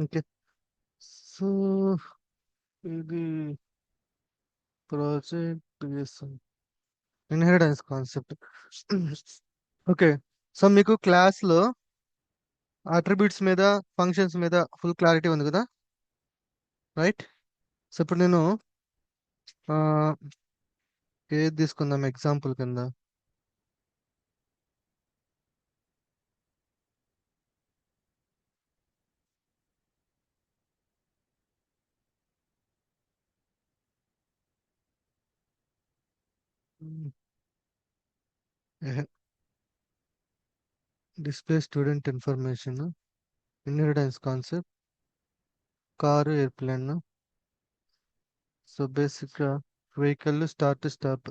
Okay. So ఇది project inheritance concept. Okay. So మీకు క్లాస్లో అట్రిబ్యూట్స్ మీద, ఫంక్షన్స్ మీద ఫుల్ క్లారిటీ ఉంది కదా, రైట్? సో ఇప్పుడు నేను ఆ, ఏది తీసుకుందాం ఎగ్జాంపుల్ కింద? Display student information, inheritance concept, car, airplane. So బేసిక్గా వెహికల్, స్టార్ట్ స్టాప్,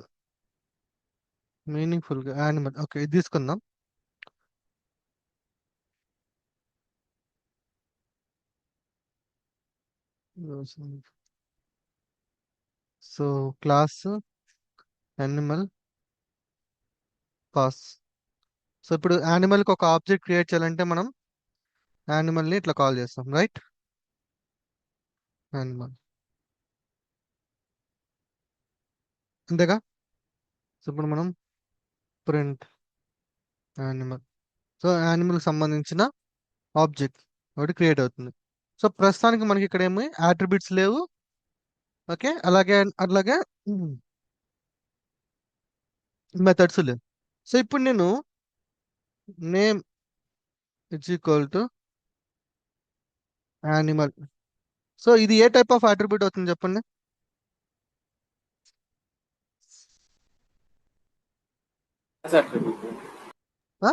మీనింగ్ఫుల్గా యానిమల్. ఓకే, ఇది తీసుకుందాం. So class animal pass. So ఇప్పుడు యానిమల్కి ఒక ఆబ్జెక్ట్ క్రియేట్ చేయాలంటే మనం యానిమల్ని ఇట్లా కాల్ చేస్తాం, రైట్? యానిమల్, అంతేగా? సో ఇప్పుడు మనం ప్రింట్ యానిమల్. సో యానిమల్కి సంబంధించిన ఆబ్జెక్ట్ ఒకటి క్రియేట్ అవుతుంది. సో ప్రస్తుతానికి మనకి ఇక్కడ ఏమి యాట్రిబ్యూట్స్ లేవు. ఓకే, అలాగే అలాగే మెథడ్స్ లేవు. సో ఇప్పుడు నేను name it's equal to animal. So ఇది ఏ టైప్ ఆఫ్ అట్రిబ్యూట్ అవుతుంది చెప్పండి? Class attribute. ఆ?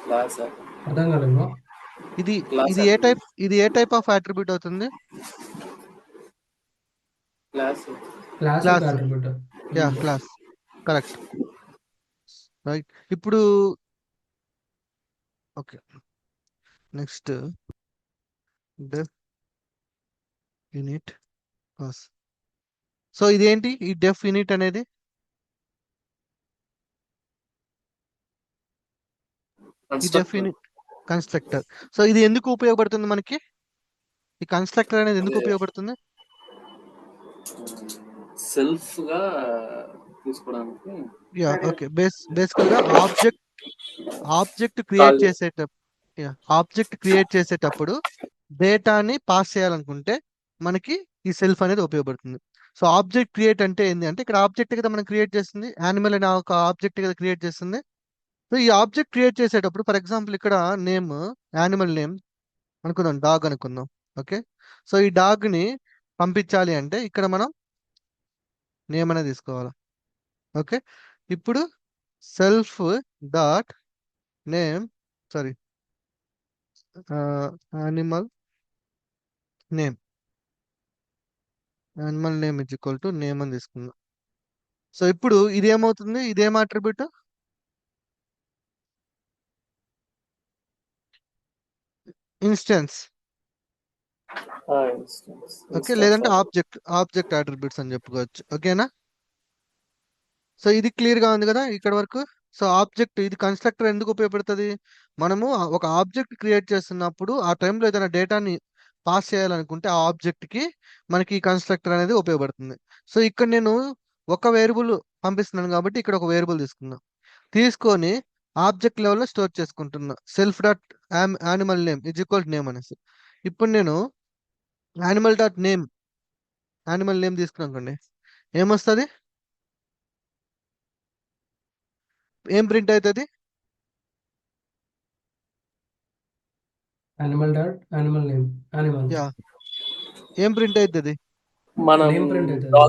క్లాస్ అర్థం కాలేదు బ్రో. ఇది క్లాస్ ఇది ఏ టైప్, ఇది ఏ టైప్ ఆఫ్ అట్రిబ్యూట్ అవుతుంది? క్లాస్ క్లాస్ ఒక class. Attribute. Yeah, class, correct, right. ఇప్పుడు ఓకే, నెక్స్ట్ డెఫ్ యూనిట్ క్లాస్. సో ఇదేంటి ఈ డెఫ్ యూనిట్ అనేది? ఈ డెఫ్ కన్స్ట్రక్టర్. Unit constructor. సో ఇది ఎందుకు ఉపయోగపడుతుంది మనకి? ఈ కన్స్ట్రక్టర్ అనేది ఎందుకు అదే ఉపయోగపడుతుంది? సెల్ఫ్ గా తీసుకోవడానికి యా, ఓకే. బేసికల్ గా ఆబ్జెక్ట్ క్రియేట్ కాల్ చేస్తాం. చేసేటప్పుడు, ఆబ్జెక్ట్ క్రియేట్ చేసేటప్పుడు డేటాని పాస్ చేయాలనుకుంటే మనకి ఈ సెల్ఫ్ అనేది ఉపయోగపడుతుంది. సో ఆబ్జెక్ట్ క్రియేట్ అంటే ఏంటి అంటే, ఇక్కడ ఆబ్జెక్ట్ కదా మనం క్రియేట్ చేస్తుంది, యానిమల్ అనే ఒక ఆబ్జెక్ట్ కదా క్రియేట్ చేస్తుంది. సో ఈ ఆబ్జెక్ట్ క్రియేట్ చేసేటప్పుడు ఫర్ ఎగ్జాంపుల్ ఇక్కడ నేమ్, యానిమల్ నేమ్ అనుకుందాం, డాగ్ అనుకుందాం. ఓకే. సో ఈ డాగ్ ని పంపించాలి అంటే ఇక్కడ మనం నేమ్ అనేది తీసుకోవాలి. ఓకే. ఇప్పుడు self dot name, sorry, animal name, animal name is equal to name అని తీసుకుందాం. సో ఇప్పుడు ఇదేమవుతుంది, ఇదేం అట్రిబ్యూట్? ఇన్స్టెన్స్. ఓకే, లేదంటే ఆబ్జెక్ట్ అట్రిబ్యూట్స్ అని చెప్పుకోవచ్చు. ఓకేనా? సో ఇది క్లియర్ గా ఉంది కదా ఇక్కడ వరకు. సో ఆబ్జెక్ట్, ఇది కన్స్ట్రక్టర్ ఎందుకు ఉపయోగపడుతుంది? మనము ఒక ఆబ్జెక్ట్ క్రియేట్ చేస్తున్నప్పుడు ఆ టైంలో ఏదైనా డేటాని పాస్ చేయాలనుకుంటే ఆ ఆబ్జెక్ట్ కి మనకి ఈ కన్స్ట్రక్టర్ అనేది ఉపయోగపడుతుంది. సో ఇక్కడ నేను ఒక వేరియబుల్ పంపిస్తున్నాను కాబట్టి ఇక్కడ ఒక వేరియబుల్ తీసుకొని ఆబ్జెక్ట్ లెవెల్లో స్టోర్ చేసుకుంటున్నా, self dot animal name is equal name అనేసి. ఇప్పుడు నేను యానిమల్ నేమ్ తీసుకున్నాను అనుకోండి, ఏమొస్తుంది, ఏం ప్రింట్ అవుతుంది? Animal dot animal name animal yeah, ఏం ప్రింట్ అవుతుంది? మనం నేమ్ ప్రింట్ అవుతుంది బ్రో.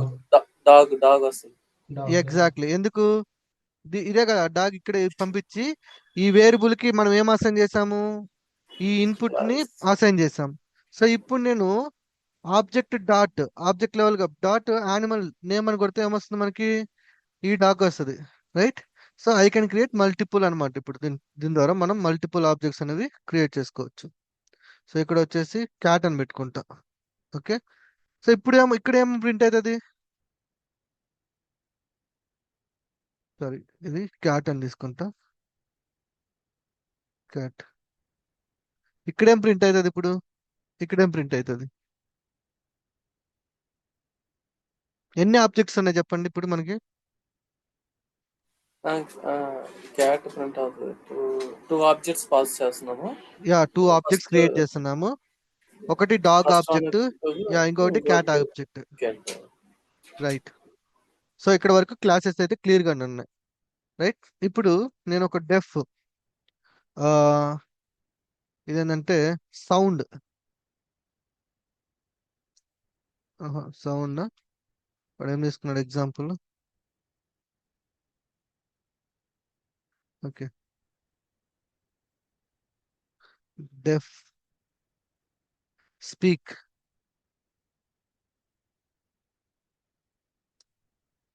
డాగ్ వస్తుంది. డాగ్. ఎగ్జాక్ట్లీ. ఎందుకు? ఇదే కదా డాగ్ ఇక్కడ పంపించి ఈ వేరియబుల్ కి మనం ఏం అసైన్ చేసాము, ఈ ఇన్పుట్ ని క్లాస్ అసైన్ చేసాం. సో ఇప్పుడు నేను ఆబ్జెక్ట్ లెవెల్ గా డాట్ యానిమల్ నేమ్ అని కొడితే ఏమొస్తుంది మనకి, ఈ డాగ్ వస్తుంది, right? So I can create multiple అనమాట. ఇప్పుడు దీని ద్వారా మనం మల్టిపుల్ ఆబ్జెక్ట్స్ అనేవి క్రియేట్ చేసుకోవచ్చు. సో ఇక్కడ వచ్చేసి క్యాట్ అని పెట్టుకుంటా. ఓకే. సో ఇప్పుడు ఇక్కడ ఏం ప్రింట్ అవుతుంది, సారీ, ఇది క్యాట్ అని తీసుకుంటా, క్యాట్. ఇక్కడేం ప్రింట్ అవుతుంది ఇప్పుడు? ఇక్కడేం ప్రింట్ అవుతుంది? ఎన్ని ఆబ్జెక్ట్స్ ఉన్నాయి చెప్పండి ఇప్పుడు మనకి? క్యాట్ ప్రింట్ అవుతుంది. టూ ఆబ్జెక్ట్స్ పాస్ చేస్తున్నాము. యా, 2 ఆబ్జెక్ట్స్ ఫస్ట్ క్రియేట్ చేస్తున్నాము. ఒకటి డాగ్ ఫస్ట్ ఆబ్జెక్ట్, యా, ఇంకొకటి క్యాట్ ఇంకోటి ఆబ్జెక్ట్. క్యాట్. రైట్. సో ఇక్కడ వరకు క్లాసెస్ అయితే క్లియర్ గానే ఉన్నాయి. రైట్. ఇప్పుడు నేను ఒక డెఫ్ ఇదేంటంటే సౌండ్ సౌండ్ వాడు ఏం తీసుకున్నాడు example? Okay, def speak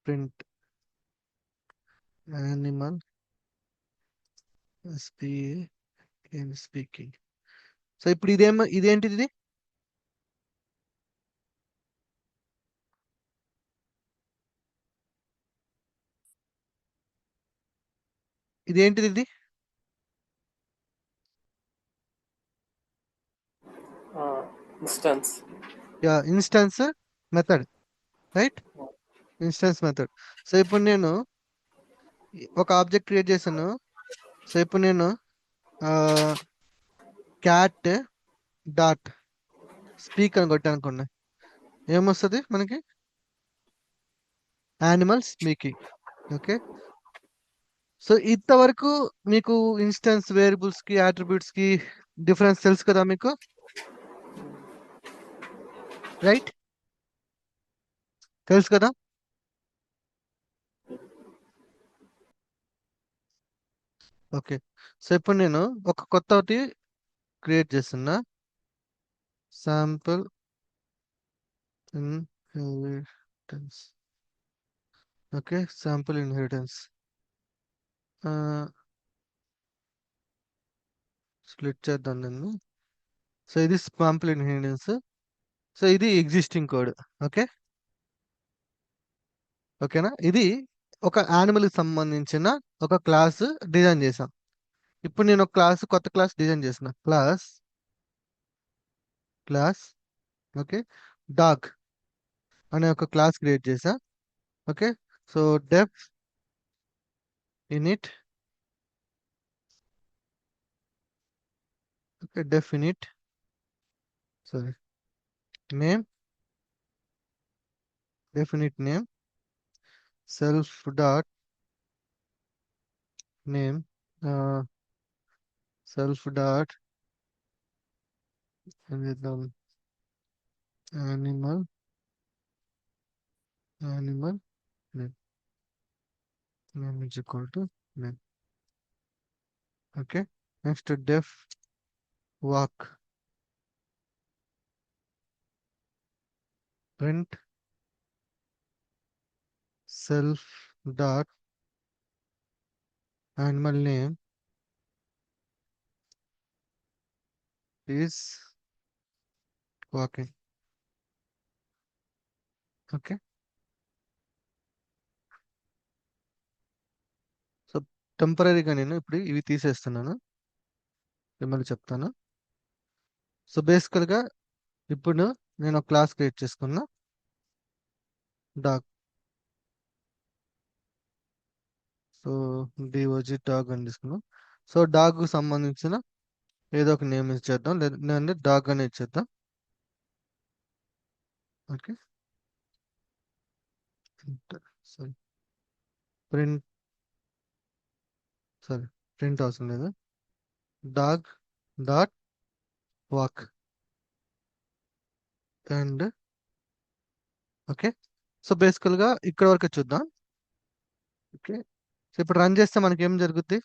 print animal speaking. So ఇప్పుడు ఇదేంటిది? ఇదేంటిది ఇది? Instance. Yeah, instance method. Right, instance method. So ఇప్పుడు నేను ఒక ఆబ్జెక్ట్ క్రియేట్ చేశాను. సో ఇప్పుడు నేను క్యాట్ డాట్ స్పీక్ అని కొట్టాను అనుకోండి, ఏమొస్తుంది మనకి? Animal speaking. ఓకే. సో ఇంతవరకు మీకు ఇన్స్టెన్స్ వేరియబుల్స్ కి అట్రిబ్యూట్స్ కి డిఫరెన్స్ తెలుసు కదా మీకు? రైట్, తెలుసు కదా? ఓకే. సో ఇప్పుడు నేను ఒక కొత్తటి క్రియేట్ చేస్తున్నా. Sample inheritance. Okay, sample inheritance. Split చేద్దాం నేను. సో ఇది శాంపుల్ ఇన్హెరిటెన్స్. సో ఇది ఎగ్జిస్టింగ్ కోడ్. ఓకే, ఓకేనా? ఇది ఒక యానిమల్ కి సంబంధించిన ఒక క్లాస్ డిజైన్ చేసాం. ఇప్పుడు నేను ఒక కొత్త క్లాస్ డిజైన్ చేసిన క్లాస్ ఓకే, డాగ్ అనే ఒక క్లాస్ క్రియేట్ చేసా. Okay. So deaf init. Okay, deaf in it, sorry, name, definite name, self dot name, self dot animal name, name is equal to name. Okay. Next deaf walk print self dot animal name is walking. Okay. So టెంపరీగా నేను ఇప్పుడు ఇవి తీసేస్తున్నాను, మిమ్మల్ని చెప్తాను. So బేసికల్గా ఇప్పుడు నేను ఒక క్లాస్ క్రియేట్ చేసుకున్నా, డాగ్. సో డిఓజీ డాగ్ అని తీసుకున్నాం. సో డాగ్ కు సంబంధించిన ఏదో ఒక నేమ్ ఇచ్చేద్దాం, లేదంటే డాగ్ అని ఇచ్చేద్దాం. Okay. Sorry, print, sorry, print అవసరం లేదు. Dog dot walk and okay. So బేసికల్గా ఇక్కడ వరకు చూద్దాం. ఓకే. సో ఇప్పుడు రన్ చేస్తే మనకి ఏం జరుగుద్ది?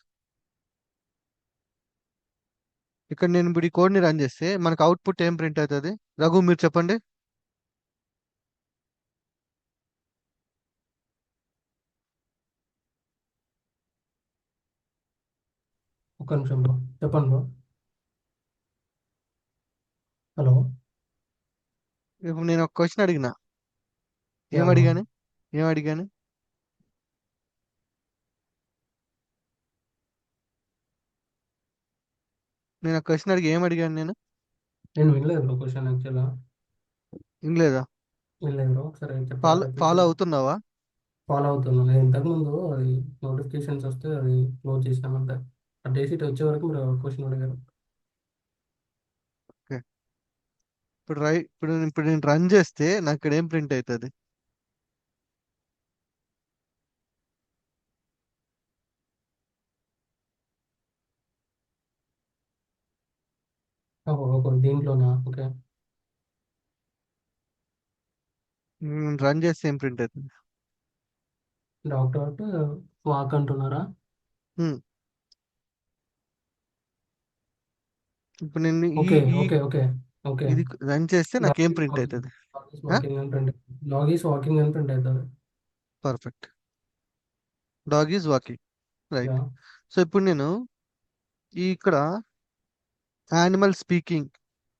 ఇక్కడ నేను ఇప్పుడు ఈ కోడ్ని రన్ చేస్తే మనకు అవుట్పుట్ ఏం ప్రింట్ అవుతుంది? రఘు మీరు చెప్పండి. ఒక్క నిమిషం బ్రో, చెప్పండి బ్రో. హలో. ఇప్పుడు నేను ఒక క్వశ్చన్ అడిగిన, ఏం యా బ్రో. అడిగాను? ఏం అడిగాను? నేను ఆ క్వశ్చన్ అడిగి ఏం అడిగాను నేను నేను వినలేదు బ్రో క్వశ్చన్ యాక్చువల్గా. వినలేదా? వినలేదు బ్రో, ఒకసారి చెప్తారా, ఫాలో రిపీట్ ఫాలో చేయండి. అవుతున్నావా? ఫాలో అవుతున్నాను. నేను ఇంతకుముందు అది నోటిఫికేషన్స్ వస్తే అది క్లోజ్ చేసినామంటే ఆ డేట్ వచ్చే వరకు మీరు క్వశ్చన్ అడిగారు. ఓకే. ఇప్పుడు నేను రన్ చేస్తే నాకు ఇక్కడ ఏం ప్రింట్ అవుతుంది? ఓహో, ఓకే, దీంట్లోనా? ఓకే. రన్ చేస్తే ఏం ప్రింట్ అవుతుంది? డాక్టర్ వాక్ అంటున్నారా? ఉమ్, ఇప్పుడు నేను ఈ ఓకే, ఈ ఓకే, ఓకే, ఓకే. ఇది రన్ చేస్తే నాకు డాగ్ ఏం ఈస్ ప్రింట్ వాకింగ్. అవుతుంది? డాగ్ ఈస్ వాకింగ్ అని ప్రింట్. డాగ్ ఈస్ వాకింగ్ అని ప్రింట్ అవుతుంది. Perfect. Dog is walking. Yeah. Right. So ఇప్పుడు నేను ఇక్కడ యానిమల్ స్పీకింగ్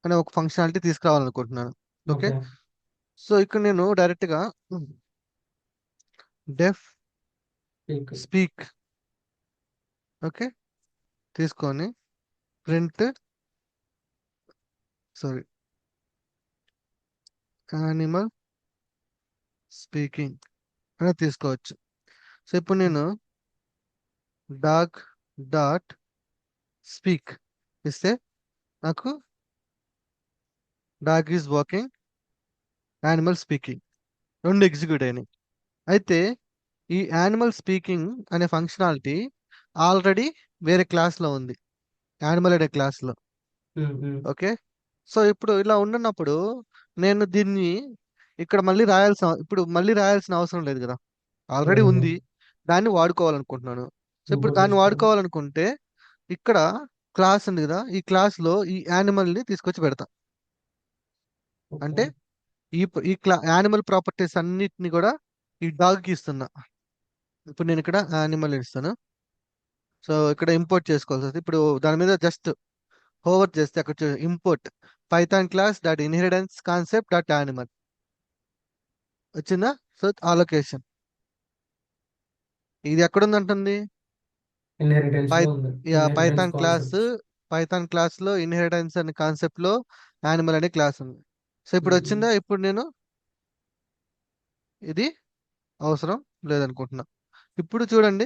అనే ఒక ఫంక్షనాలిటీ తీసుకురావాలనుకుంటున్నాను. ఓకే. ఓకే. సో ఇక్కడ నేను డైరెక్ట్గా డెఫ్ స్పీక్. స్పీక్ ఓకే తీసుకొని ప్రింట్ సారీ యానిమల్ స్పీకింగ్ అనేది తీసుకోవచ్చు. సో ఇప్పుడు నేను డాగ్ డాట్ స్పీక్ ఇస్తే నాకు dog is walking, animal speaking రెండు ఎగ్జిక్యూట్ అయినాయి. అయితే ఈ యానిమల్ స్పీకింగ్ అనే ఫంక్షనాలిటీ ఆల్రెడీ వేరే క్లాస్లో ఉంది, యానిమల్ అనే క్లాస్లో. ఓకే. సో ఇప్పుడు ఇలా ఉన్నప్పుడు నేను దీన్ని ఇక్కడ మళ్ళీ రాయాల్సిన అవసరం లేదు కదా, ఆల్రెడీ లేదు. ఉంది. దాన్ని వాడుకోవాలనుకుంటున్నాను. సో ఇప్పుడు ఇంపోర్ట్ దాన్ని చేసుకోవాలి. వాడుకోవాలనుకుంటే ఇక్కడ క్లాస్ ఉంది కదా, ఈ క్లాస్లో ఈ యానిమల్ని తీసుకొచ్చి పెడతా. ఓకే. అంటే ఈ యానిమల్ ప్రాపర్టీస్ అన్నిటిని కూడా ఈ డాగ్కి ఇస్తున్నా. ఇప్పుడు నేను ఇక్కడ యానిమల్ ఇస్తాను. సో ఇక్కడ ఇంపోర్ట్ చేసుకోవాల్సి వస్తుంది. ఇప్పుడు దాని మీద జస్ట్ హోవర్ చేస్తే అక్కడ import Python class dot inheritance concept dot animal వచ్చిందా? సో అలొకేషన్ ఇది ఎక్కడుందంటుంది? ఇన్హెరిటెన్స్ పై లో ఉంది. Inheritance concepts. పైథాన్ క్లాస్ లో ఇన్హెరిటెన్స్ అనే కాన్సెప్ట్ లో యానిమల్ అనే క్లాస్ ఉంది. సో ఇప్పుడు వచ్చిందా? ఇప్పుడు నేను ఇది అవసరం లేదనుకుంటున్నా. ఇప్పుడు చూడండి,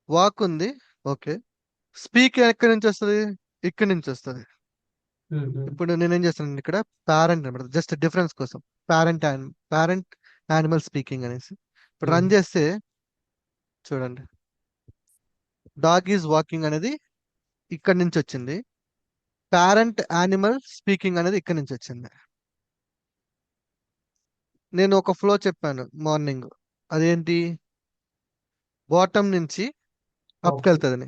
వాక్ ఉంది. ఓకే. స్పీక్ ఎక్కడి నుంచి వస్తుంది? ఇక్కడి నుంచి వస్తుంది. ఇప్పుడు నేనేం చేస్తాను ఇక్కడ పేరెంట్ అనమాట, జస్ట్ డిఫరెన్స్ కోసం పేరెంట్ యానిమల్ స్పీకింగ్ అనేసి ఇప్పుడు రన్ చేస్తే చూడండి, డాగ్ ఈజ్ వాకింగ్ అనేది ఇక్కడి నుంచి వచ్చింది, పేరెంట్ యానిమల్ స్పీకింగ్ అనేది ఇక్కడి నుంచి వచ్చింది. నేను ఒక ఫ్లో చెప్పాను మార్నింగ్, అదేంటి? బాటమ్ నుంచి అప్కి ఓకే. వెళ్తుందని.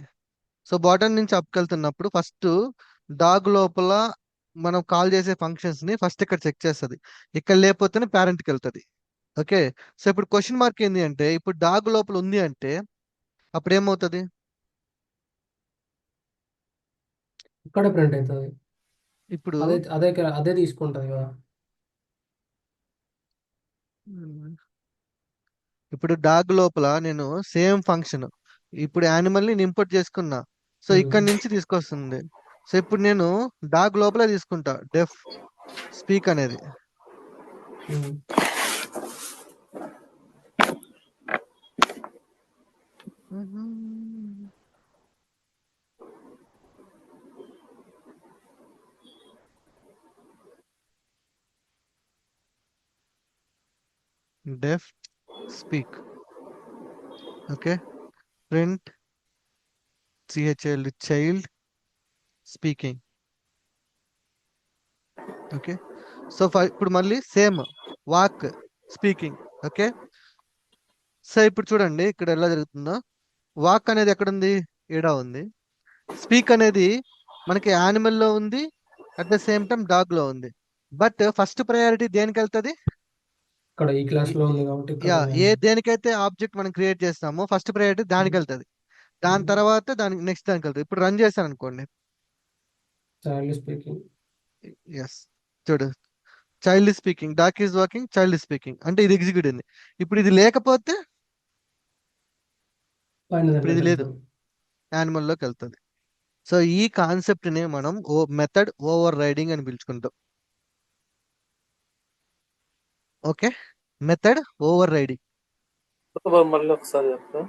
సో బాటమ్ నుంచి అప్కి వెళ్తున్నప్పుడు ఫస్ట్ డాగ్ లోపల మనం కాల్ చేసే ఫంక్షన్స్ ని ఫస్ట్ ఇక్కడ చెక్ చేస్తుంది, ఇక్కడ లేకపోతేనే పేరెంట్కి వెళ్తుంది. ఓకే. సో ఇప్పుడు క్వశ్చన్ మార్క్ ఏంటి అంటే, ఇప్పుడు డాగ్ లోపల ఉంది అంటే అప్పుడు ఏమవుతుంది? ఇక్కడ ప్రింట్ అవుతుంది. ఇప్పుడు అదే అదే అదే తీసుకుంటది కదా. ఇప్పుడు డాగ్ లోపల నేను సేమ్ ఫంక్షన్, ఇప్పుడు యానిమల్ ని ఇంపోర్ట్ చేసుకున్నా. సో ఇక్కడ నుంచి తీసుకొస్తుంది. సో ఇప్పుడు నేను డాగ్ లోపల తీసుకుంటా డెఫ్ స్పీక్ అనేది. Def speak okay, print child speaking. Okay. So ఇప్పుడు మళ్ళీ same walk speaking. Okay. So ఇప్పుడు చూడండి ఇక్కడ ఎలా జరుగుతుందో, వాక్ అనేది ఎక్కడుంది? ఈడ ఉంది. స్పీక్ అనేది మనకి యానిమల్ లో ఉంది, at the same time dog లో ఉంది. బట్ ఫస్ట్ ప్రయారిటీ దేనికి వెళ్తుంది? ఇక్కడ ఈ క్లాస్ లో ఉంది కాబట్టి ఇక్కడ దేనికైతే ఆబ్జెక్ట్ మనం క్రియేట్ చేస్తామో ఫస్ట్ ప్రయారిటీ దానికి వెళ్తుంది. దాని తర్వాత నెక్స్ట్ దానికి వెళ్తుంది. ఇప్పుడు రన్ చేశాను అనుకోండి, చైల్డ్ స్పీకింగ్. ఎస్ చూడు, child speaking, dog is walking, child speaking అంటే ఇది ఎగ్జిక్యూట్ అయింది. ఇప్పుడు ఇది లేకపోతే, పైన ఇప్పుడు ఇది లేదు, వెళ్తుంది. యానిమల్ లోకి వెళ్తుంది. సో ఈ కాన్సెప్ట్ ని మనం మెథడ్ ఓవర్ రైడింగ్ అని పిలుచుకుంటాం. Okay, method overriding. మళ్ళీ ఒకసారి చెప్తా.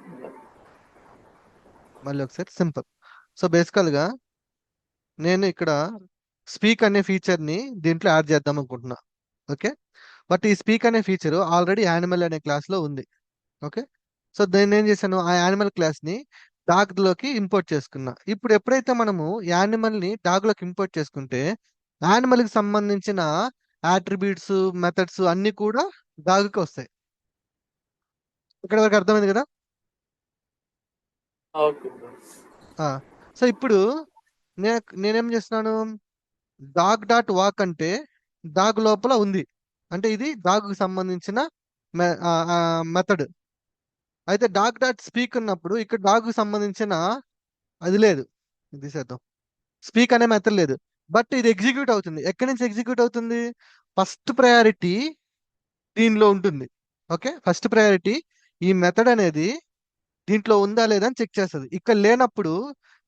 మళ్ళీ ఒకసారి సింపుల్. సో బేసికల్ గా నేను ఇక్కడ స్పీక్ అనే ఫీచర్ ని దీంట్లో యాడ్ చేద్దాం అనుకుంటున్నా. ఓకే, బట్ ఈ స్పీక్ అనే ఫీచర్ ఆల్రెడీ యానిమల్ అనే క్లాస్ లో ఉంది. ఓకే, సో నేను ఏం చేశాను, ఆ యానిమల్ క్లాస్ ని డాగ్ లోకి ఇంపోర్ట్ చేసుకున్నా. ఇప్పుడు ఎప్పుడైతే మనము యానిమల్ ని డాగ్ లోకి ఇంపోర్ట్ చేసుకుంటే యానిమల్ కి సంబంధించిన యాట్రిబ్యూట్స్, మెథడ్స్ అన్ని కూడా డాగ్ కి వస్తాయి. ఇక్కడ వరకు అర్థమైంది కదా. Okay bro. సో ఇప్పుడు నేనేం చేస్తున్నాను, డాగ్ డాట్ వాక్ అంటే డాగ్ లోపల ఉంది, అంటే ఇది డాగ్ కి సంబంధించిన మెథడ్. అయితే డాగ్ డాట్ స్పీక్ ఉన్నప్పుడు ఇక్కడ డాగ్ కి సంబంధించిన అది లేదు, ఇది తీసేద్దాం. స్పీక్ అనే మెథడ్ లేదు, బట్ ఇది ఎగ్జిక్యూట్ అవుతుంది. ఎక్కడి నుంచి ఎగ్జిక్యూట్ అవుతుంది, ఫస్ట్ ప్రయారిటీ దీనిలో ఉంటుంది. ఓకే, ఫస్ట్ ప్రయారిటీ ఈ మెథడ్ అనేది దీంట్లో ఉందా లేదా అని చెక్ చేస్తుంది. ఇక్కడ లేనప్పుడు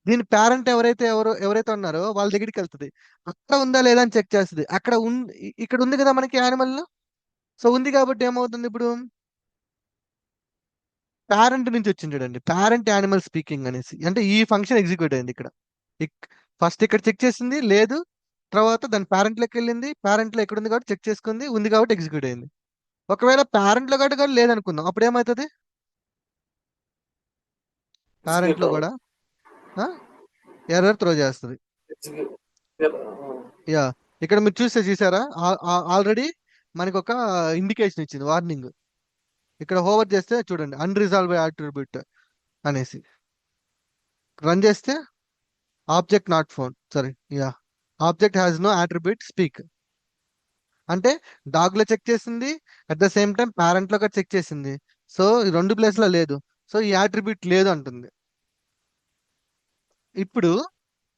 దీని పేరెంట్ ఎవరైతే ఉన్నారో వాళ్ళ దగ్గరికి వెళ్తుంది, అక్కడ ఉందా లేదా అని చెక్ చేస్తుంది. అక్కడ ఇక్కడ ఉంది కదా మనకి యానిమల్. సో ఉంది కాబట్టి ఏమవుతుంది, ఇప్పుడు పేరెంట్ నుంచి వచ్చింది చూడండి, పేరెంట్ యానిమల్ స్పీకింగ్ అనేసి, అంటే ఈ ఫంక్షన్ ఎగ్జిక్యూట్ అయింది ఇక్కడ. ఫస్ట్ ఇక్కడ చెక్ చేసింది లేదు, తర్వాత దాని పేరెంట్ లోకి వెళ్ళింది, పేరెంట్ లో ఎక్కడ ఉంది కాబట్టి చెక్ చేసుకుంది, ఉంది కాబట్టి ఎగ్జిక్యూట్ అయింది. ఒకవేళ పేరెంట్ లో కూడా లేదనుకుందాం, అప్పుడు ఏమవుతుంది, పేరెంట్ లో కూడా ఎర్రర్ త్రో చేస్తుంది. యా, ఇక్కడ మీరు చూసారా, ఆల్రెడీ మనకి ఒక ఇండికేషన్ ఇచ్చింది, వార్నింగ్. ఇక్కడ హోవర్ చేస్తే చూడండి, అన్రిజాల్వ్ అట్రిబ్యూట్ అనేసి రన్ చేస్తే object not found, sorry, yeah, object has no attribute speak. అంటే డాగ్ లో చెక్ చేసింది, at the same time parent లో కూడా చెక్ చేసింది. సో ఈ రెండు ప్లేస్ లో లేదు, సో ఈ అట్రిబ్యూట్ లేదు అంటుంది. ఇప్పుడు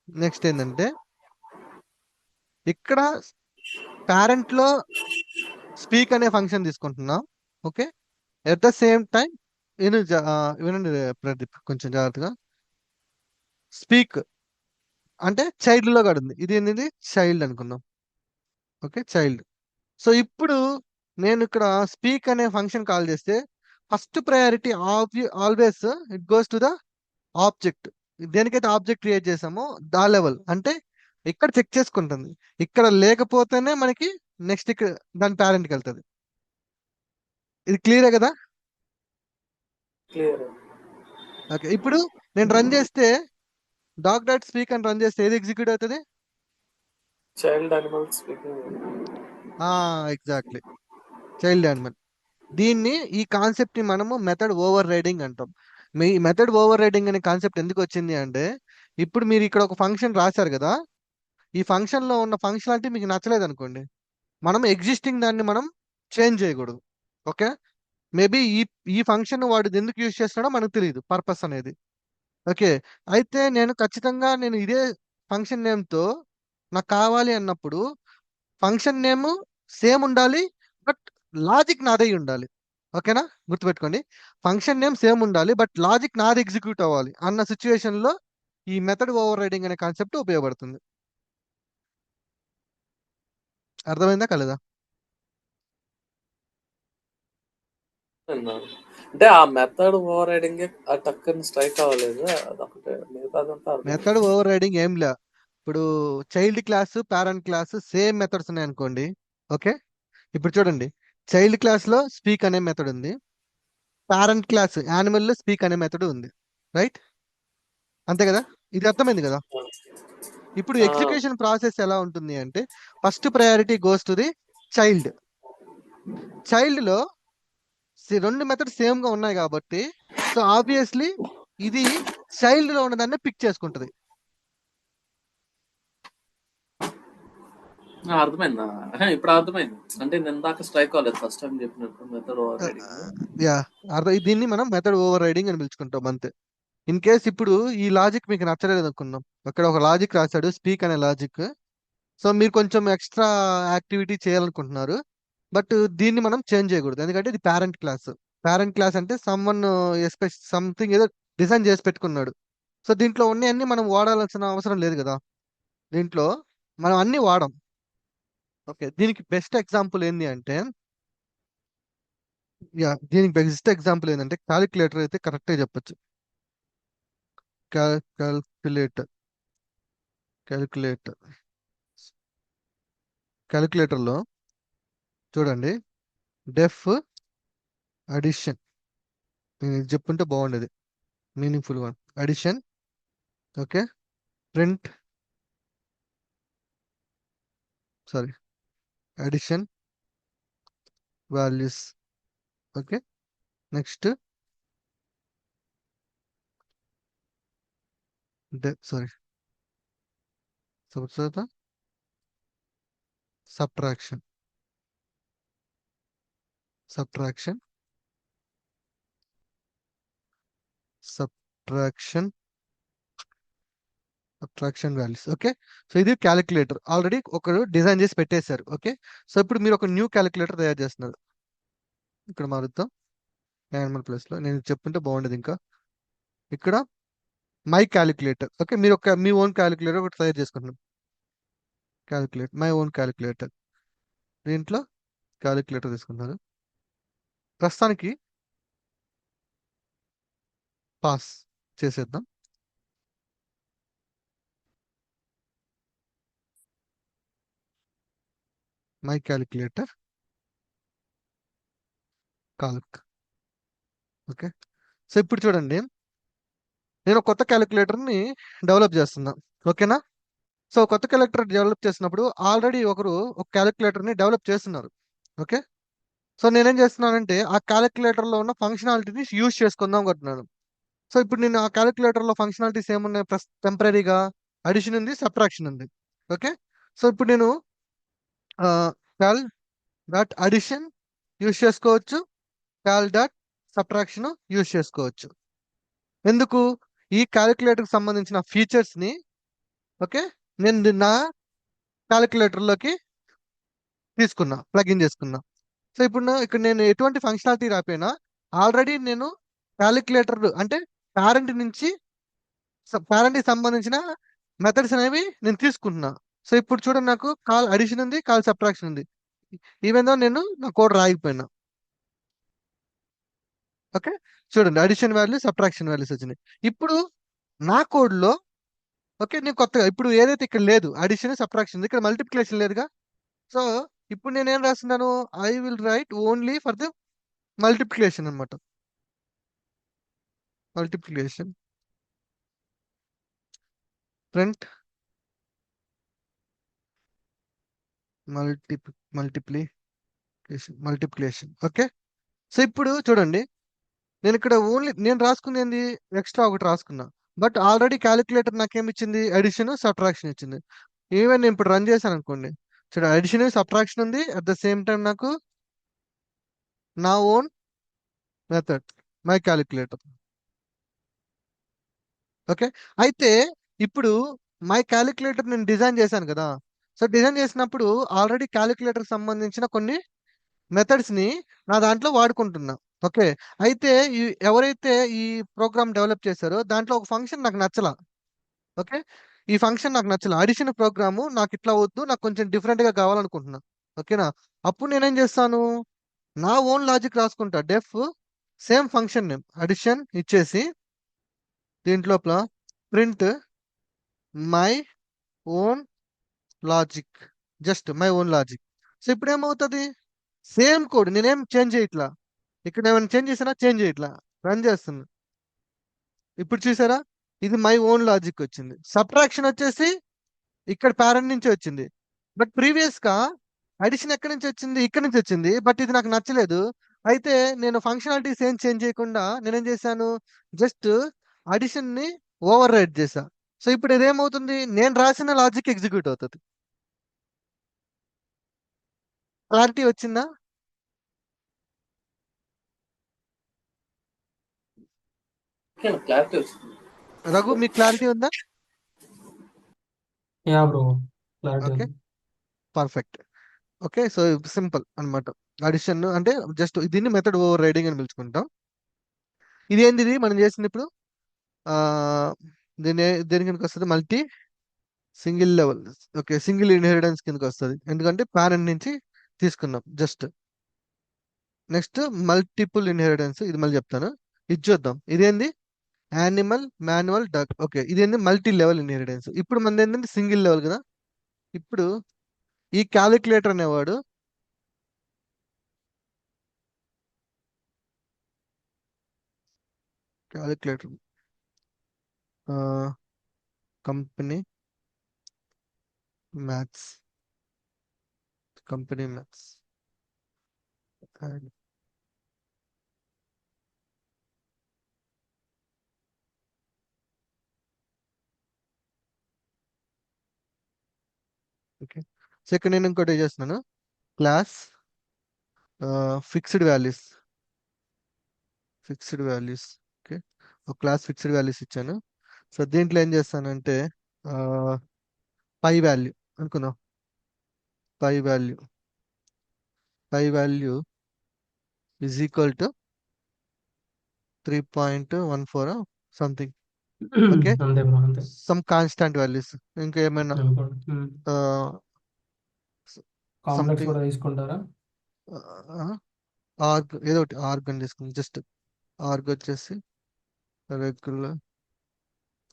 నెక్స్ట్ ఏంటంటే, ఇక్కడ పేరెంట్ లో స్పీక్ అనే ఫంక్షన్ తీసుకుంటున్నాం. Okay, at the same time వినండి ప్రదీప్ కొంచెం జాగ్రత్తగా. స్పీక్ అంటే చైల్డ్ లో కూడా ఉంది, ఇది ఏంది చైల్డ్ అనుకుందాం. Okay, child. సో ఇప్పుడు నేను ఇక్కడ స్పీక్ అనే ఫంక్షన్ కాల్ చేస్తే first priority always it goes to the object. దేనికైతే ఆబ్జెక్ట్ క్రియేట్ చేసామో దా లెవెల్, అంటే ఇక్కడ చెక్ చేసుకుంటుంది. ఇక్కడ లేకపోతేనే మనకి నెక్స్ట్ ఇక్కడ దాని పేరెంట్కి వెళ్తుంది. ఇది క్లియరే కదా. క్లియర్. ఓకే, ఇప్పుడు నేను రన్ చేస్తే డాగ్ డాట్ స్పీక్ అని రన్ చేస్తే ఏది ఎగ్జిక్యూట్ అవుతుంది, child animal speaking. Exactly, child animal. దీన్ని ఈ కాన్సెప్ట్ ని మనము మెథడ్ ఓవర్ రైడింగ్ అంటాం. మీ మెథడ్ ఓవర్ రైడింగ్ అనే కాన్సెప్ట్ ఎందుకు వచ్చింది అంటే, ఇప్పుడు మీరు ఇక్కడ ఒక ఫంక్షన్ రాశారు కదా, ఈ ఫంక్షన్ లో ఉన్న ఫంక్షనాలిటీ మీకు నచ్చలేదు అనుకోండి, మనం ఎగ్జిస్టింగ్ దాన్ని మనం చేంజ్ చేయకూడదు. ఓకే, మేబీ ఈ ఫంక్షన్ వాడు ఎందుకు యూజ్ చేస్తున్నాడో మనకు తెలియదు, పర్పస్ అనేది. ఓకే, అయితే ఖచ్చితంగా నేను ఇదే ఫంక్షన్ నేమ్తో నాకు కావాలి అన్నప్పుడు ఫంక్షన్ నేమ్ సేమ్ ఉండాలి, బట్ లాజిక్ నాదే ఉండాలి. ఓకేనా, గుర్తుపెట్టుకోండి, ఫంక్షన్ నేమ్ సేమ్ ఉండాలి బట్ లాజిక్ నాది ఎగ్జిక్యూట్ అవ్వాలి అన్న సిచ్యువేషన్ లో ఈ మెథడ్ ఓవర్ రైడింగ్ అనే కాన్సెప్ట్ ఉపయోగపడుతుంది. అర్థమైందా కలదా. అంటే ఆ మెథడ్ ఓవర్ రైడింగ్ ఆ టక్కని స్ట్రైక్ అవ్వలేదు, అదొకటే, మిగతాదంతా మెథడ్ ఓవర్ రైడింగ్ ఏం లే. ఇప్పుడు child class, parent class same methods ఉన్నాయి అనుకోండి. ఓకే, ఇప్పుడు చూడండి, చైల్డ్ క్లాస్ లో స్పీక్ అనే మెథడ్ ఉంది, పేరెంట్ క్లాస్ యానిమల్ లో స్పీక్ అనే మెథడ్ ఉంది, రైట్. అంతే కదా, ఇది అర్థమైంది కదా. ఇప్పుడు ఎగ్జిక్యూషన్ ప్రాసెస్ ఎలా ఉంటుంది అంటే, first priority goes to the child. Child లో రెండు మెథడ్స్ సేమ్ గా ఉన్నాయి కాబట్టి, సో ఆబ్వియస్లీ ఇది చైల్డ్ లో ఉన్నదాన్ని పిక్ చేసుకుంటది. అర్థమైందా, ఇప్పుడు అర్థమైంది. అంటే నేను ఇందాక స్ట్రైక్ అవ్వలేదు ఫస్ట్ టైం చెప్పినట్టు మెథడ్ ఓవర్ రైడింగ్. యా, దీన్ని మనం మెథడ్ ఓవర్ రైడింగ్ అని పిలుచుకుంటాం అంతే. ఇన్ కేస్ ఇప్పుడు ఈ లాజిక్ మీకు నచ్చలేదు అనుకుందాం, అక్కడ ఒక లాజిక్ రాశాడు స్పీక్ అనే లాజిక్, సో మీరు కొంచెం ఎక్స్ట్రా యాక్టివిటీ చేయాలనుకుంటున్నారు, బట్ దీన్ని మనం చేంజ్ చేయకూడదు, ఎందుకంటే ఇది పేరెంట్ క్లాస్. పేరెంట్ క్లాస్ అంటే సంథింగ్ ఏదో డిజైన్ చేసి పెట్టుకున్నాడు, సో దీంట్లో అన్ని మనం వాడాల్సిన అవసరం లేదు కదా, దీంట్లో మనం అన్ని వాడం. ఓకే, దీనికి బెస్ట్ ఎగ్జాంపుల్ ఏంటి అంటే, దీనికి బెస్ట్ ఎగ్జాంపుల్ ఏంటంటే క్యాలిక్యులేటర్ అయితే కరెక్ట్గా చెప్పొచ్చు. క్యాలిక్యులేటర్ క్యాలిక్యులేటర్ క్యాలిక్యులేటర్లో చూడండి, డెఫ్ అడిషన్, నేను ఇది చెప్పుంటే బాగుండేది, meaningful one. Addition, okay, print, sorry, addition values, okay. Next sorry, subtraction subtraction subtraction subtraction values, okay. So ఇది క్యాలిక్యులేటర్ ఆల్రెడీ ఒకరు డిజైన్ చేసి పెట్టేశారు, ఓకే. సో ఇప్పుడు మీరు ఒక న్యూ క్యాలిక్యులేటర్ తయారు చేస్తున్నారు. ఇక్కడ మారుద్దాం, యానిమల్ ప్లేస్లో నేను చెప్తుంటే బాగుండేది ఇంకా. ఇక్కడ మై క్యాలిక్యులేటర్, ఓకే, మీరు ఒక మీ ఓన్ క్యాలిక్యులేటర్ ఒకటి తయారు చేసుకుంటున్నాం. మై ఓన్ క్యాలిక్యులేటర్, దీంట్లో క్యాలిక్యులేటర్ తీసుకుంటున్నారు. ప్రస్తుతానికి పాస్ చేసేద్దాం. My calculator Calc, okay. So ఇప్పుడు చూడండి, నేను ఒక కొత్త క్యాలిక్యులేటర్ని డెవలప్ చేస్తున్నా, ఓకేనా. సో కొత్త క్యాలిక్యులేటర్ డెవలప్ చేసినప్పుడు ఆల్రెడీ ఒకరు ఒక క్యాలిక్యులేటర్ని డెవలప్ చేస్తున్నారు, ఓకే. సో నేనేం చేస్తున్నానంటే ఆ క్యాలిక్యులేటర్లో ఉన్న ఫంక్షనాలిటీని యూజ్ చేసుకుందాం అనుకుంటున్నాను. సో ఇప్పుడు నేను ఆ క్యాలిక్యులేటర్లో ఫంక్షనాలిటీస్ ఏమున్నాయి, టెంపరీగా అడిషన్ ఉంది, సబ్ట్రాక్షన్ ఉంది, ఓకే. సో ఇప్పుడు నేను క్యాల్ డాట్ అడిషన్ యూజ్ చేసుకోవచ్చు, క్యాల్ డాట్ సబ్ట్రాక్షన్ యూజ్ చేసుకోవచ్చు. ఎందుకు, ఈ క్యాలిక్యులేటర్కి సంబంధించిన ఫీచర్స్ని, ఓకే, నేను నా క్యాలిక్యులేటర్లోకి తీసుకున్నా, ప్లగ్ఇన్ చేసుకున్నా. సో ఇప్పుడు ఇక్కడ నేను ఎటువంటి ఫంక్షనాలిటీ రాపోయినా ఆల్రెడీ నేను క్యాలిక్యులేటర్ అంటే పేరెంట్ నుంచి పేరెంట్కి సంబంధించిన మెథడ్స్ అనేవి నేను తీసుకుంటున్నా. సో ఇప్పుడు చూడండి, నాకు కాల్ అడిషన్ ఉంది, కాల్ సబ్ట్రాక్షన్ ఉంది, ఈవెన్ దో నేను నా కోడ్ రాయకపోయినా, ఓకే. చూడండి, అడిషన్ వాల్యూ సబ్ట్రాక్షన్ వాల్యూస్ వచ్చినాయి. ఇప్పుడు నా కోడ్లో, ఓకే, నేను కొత్తగా ఇప్పుడు ఏదైతే ఇక్కడ లేదు అడిషన్ సబ్ట్రాక్షన్, ఇక్కడ మల్టిప్లికేషన్ లేదుగా. సో ఇప్పుడు నేనేం రాస్తున్నాను, I will write only for the multiplication అనమాట. Multiplication, print multiplication, okay. So ఇప్పుడు చూడండి, నేను ఇక్కడ ఓన్లీ నేను రాసుకుంది ఏంది, ఎక్స్ట్రా ఒకటి రాసుకున్నా. బట్ ఆల్రెడీ క్యాలిక్యులేటర్ నాకేమి ఇచ్చింది, అడిషన్ సబ్ట్రాక్షన్ ఇచ్చింది. ఈవెన్ నేను ఇప్పుడు రన్ చేశాను అనుకోండి, చూడండి అడిషన్ సబ్ట్రాక్షన్ ఉంది, అట్ ద సేమ్ టైం నాకు నా own method my calculator, okay. అయితే ఇప్పుడు మై క్యాలిక్యులేటర్ నేను డిజైన్ చేశాను కదా. సో డిజైన్ చేసినప్పుడు ఆల్రెడీ క్యాలిక్యులేటర్కి సంబంధించిన కొన్ని మెథడ్స్ని నా దాంట్లో వాడుకుంటున్నా, ఓకే. అయితే ఎవరైతే ఈ ప్రోగ్రామ్ డెవలప్ చేశారో దాంట్లో ఒక ఫంక్షన్ నాకు నచ్చలా, ఓకే. ఈ ఫంక్షన్ నాకు నచ్చలా, అడిషన్ ప్రోగ్రాము నాకు ఇట్లా వద్దు, నాకు కొంచెం డిఫరెంట్గా కావాలనుకుంటున్నా, ఓకేనా. అప్పుడు నేనేం చేస్తాను, నా ఓన్ లాజిక్ రాసుకుంటా, డెఫ్ సేమ్ ఫంక్షన్ నేమ్ అడిషన్ ఇచ్చేసి దీంట్లో print my own logic, just my own logic. So ఇప్పుడు ఏమవుతుంది, సేమ్ కోడ్ నేనేం చేంజ్ చేయట్లా, ఇక్కడ ఏమైనా చేంజ్ చేసినా చేంజ్ చేయట్లా, రన్ చేస్తున్నా. ఇప్పుడు చూసారా, ఇది మై ఓన్ లాజిక్ వచ్చింది. సబ్ట్రాక్షన్ వచ్చేసి ఇక్కడ పేరెంట్ నుంచి వచ్చింది. బట్ ప్రీవియస్ గా అడిషన్ ఎక్కడి నుంచి వచ్చింది, ఇక్కడ నుంచి వచ్చింది. బట్ ఇది నాకు నచ్చలేదు. అయితే నేను ఫంక్షనాలిటీస్ ఏం చేంజ్ చేయకుండా నేనేం చేశాను, జస్ట్ అడిషన్ ని ఓవర్ రైడ్ చేశా. సో ఇప్పుడు ఇదేమవుతుంది, నేను రాసిన లాజిక్ ఎగ్జిక్యూట్ అవుతుంది. క్లారిటీ వచ్చిందా? క్లారిటీ వచ్చింది. రఘు, మీకు క్లారిటీ ఉందా? యా బ్రో, క్లారిటీ ఓకే, ఉంది. పర్ఫెక్ట్. ఓకే, సో సింపుల్ అన్నమాట. అడిషన్ అంటే జస్ట్ దీన్ని మెథడ్ ఓవర్ రైడింగ్ అని పిలుచుకుంటాం. ఇది ఏంది, ఇది మనం చేసింది ఇప్పుడు దేని కిందకి వస్తుంది? Multi single level. Okay, single inheritance కిందకి వస్తుంది, ఎందుకంటే పేరెంట్ నుంచి తీసుకున్నాం జస్ట్. నెక్స్ట్ మల్టిపుల్ ఇన్హెరిటెన్స్, ఇది మళ్ళీ చెప్తాను. ఇది చూద్దాం. ఇదేంది? Animal, manual, duck. ఓకే, ఇదేంది? Multi level inheritance. ఇప్పుడు మనది ఏంటంటే సింగిల్ లెవెల్ కదా. ఇప్పుడు ఈ క్యాలిక్యులేటర్ అనేవాడు calculator company maths, company maths. Okay, so ఇక్కడ నేను ఇంకోటి చేస్తున్నాను. Class fixed values, fixed values. Okay, ఒక క్లాస్ ఫిక్స్డ్ వాల్యూస్ ఇచ్చాను. సో దీంట్లో ఏం చేస్తానంటే పై వాల్యూ అనుకుందాం. Pi value, pi value is equal to 3.14 something. Okay, అంతే బ్రో, అంతే. Some constant values. ఇంకా ఏమైనా కాంప్లెక్స్ సంథింగ్ కూడా తీసుకుంటారా? ఆర్గ్, ఏదో ఒకటి ఆర్గ్ అని తీసుకుంది. జస్ట్ ఆర్గ్ వచ్చేసి regular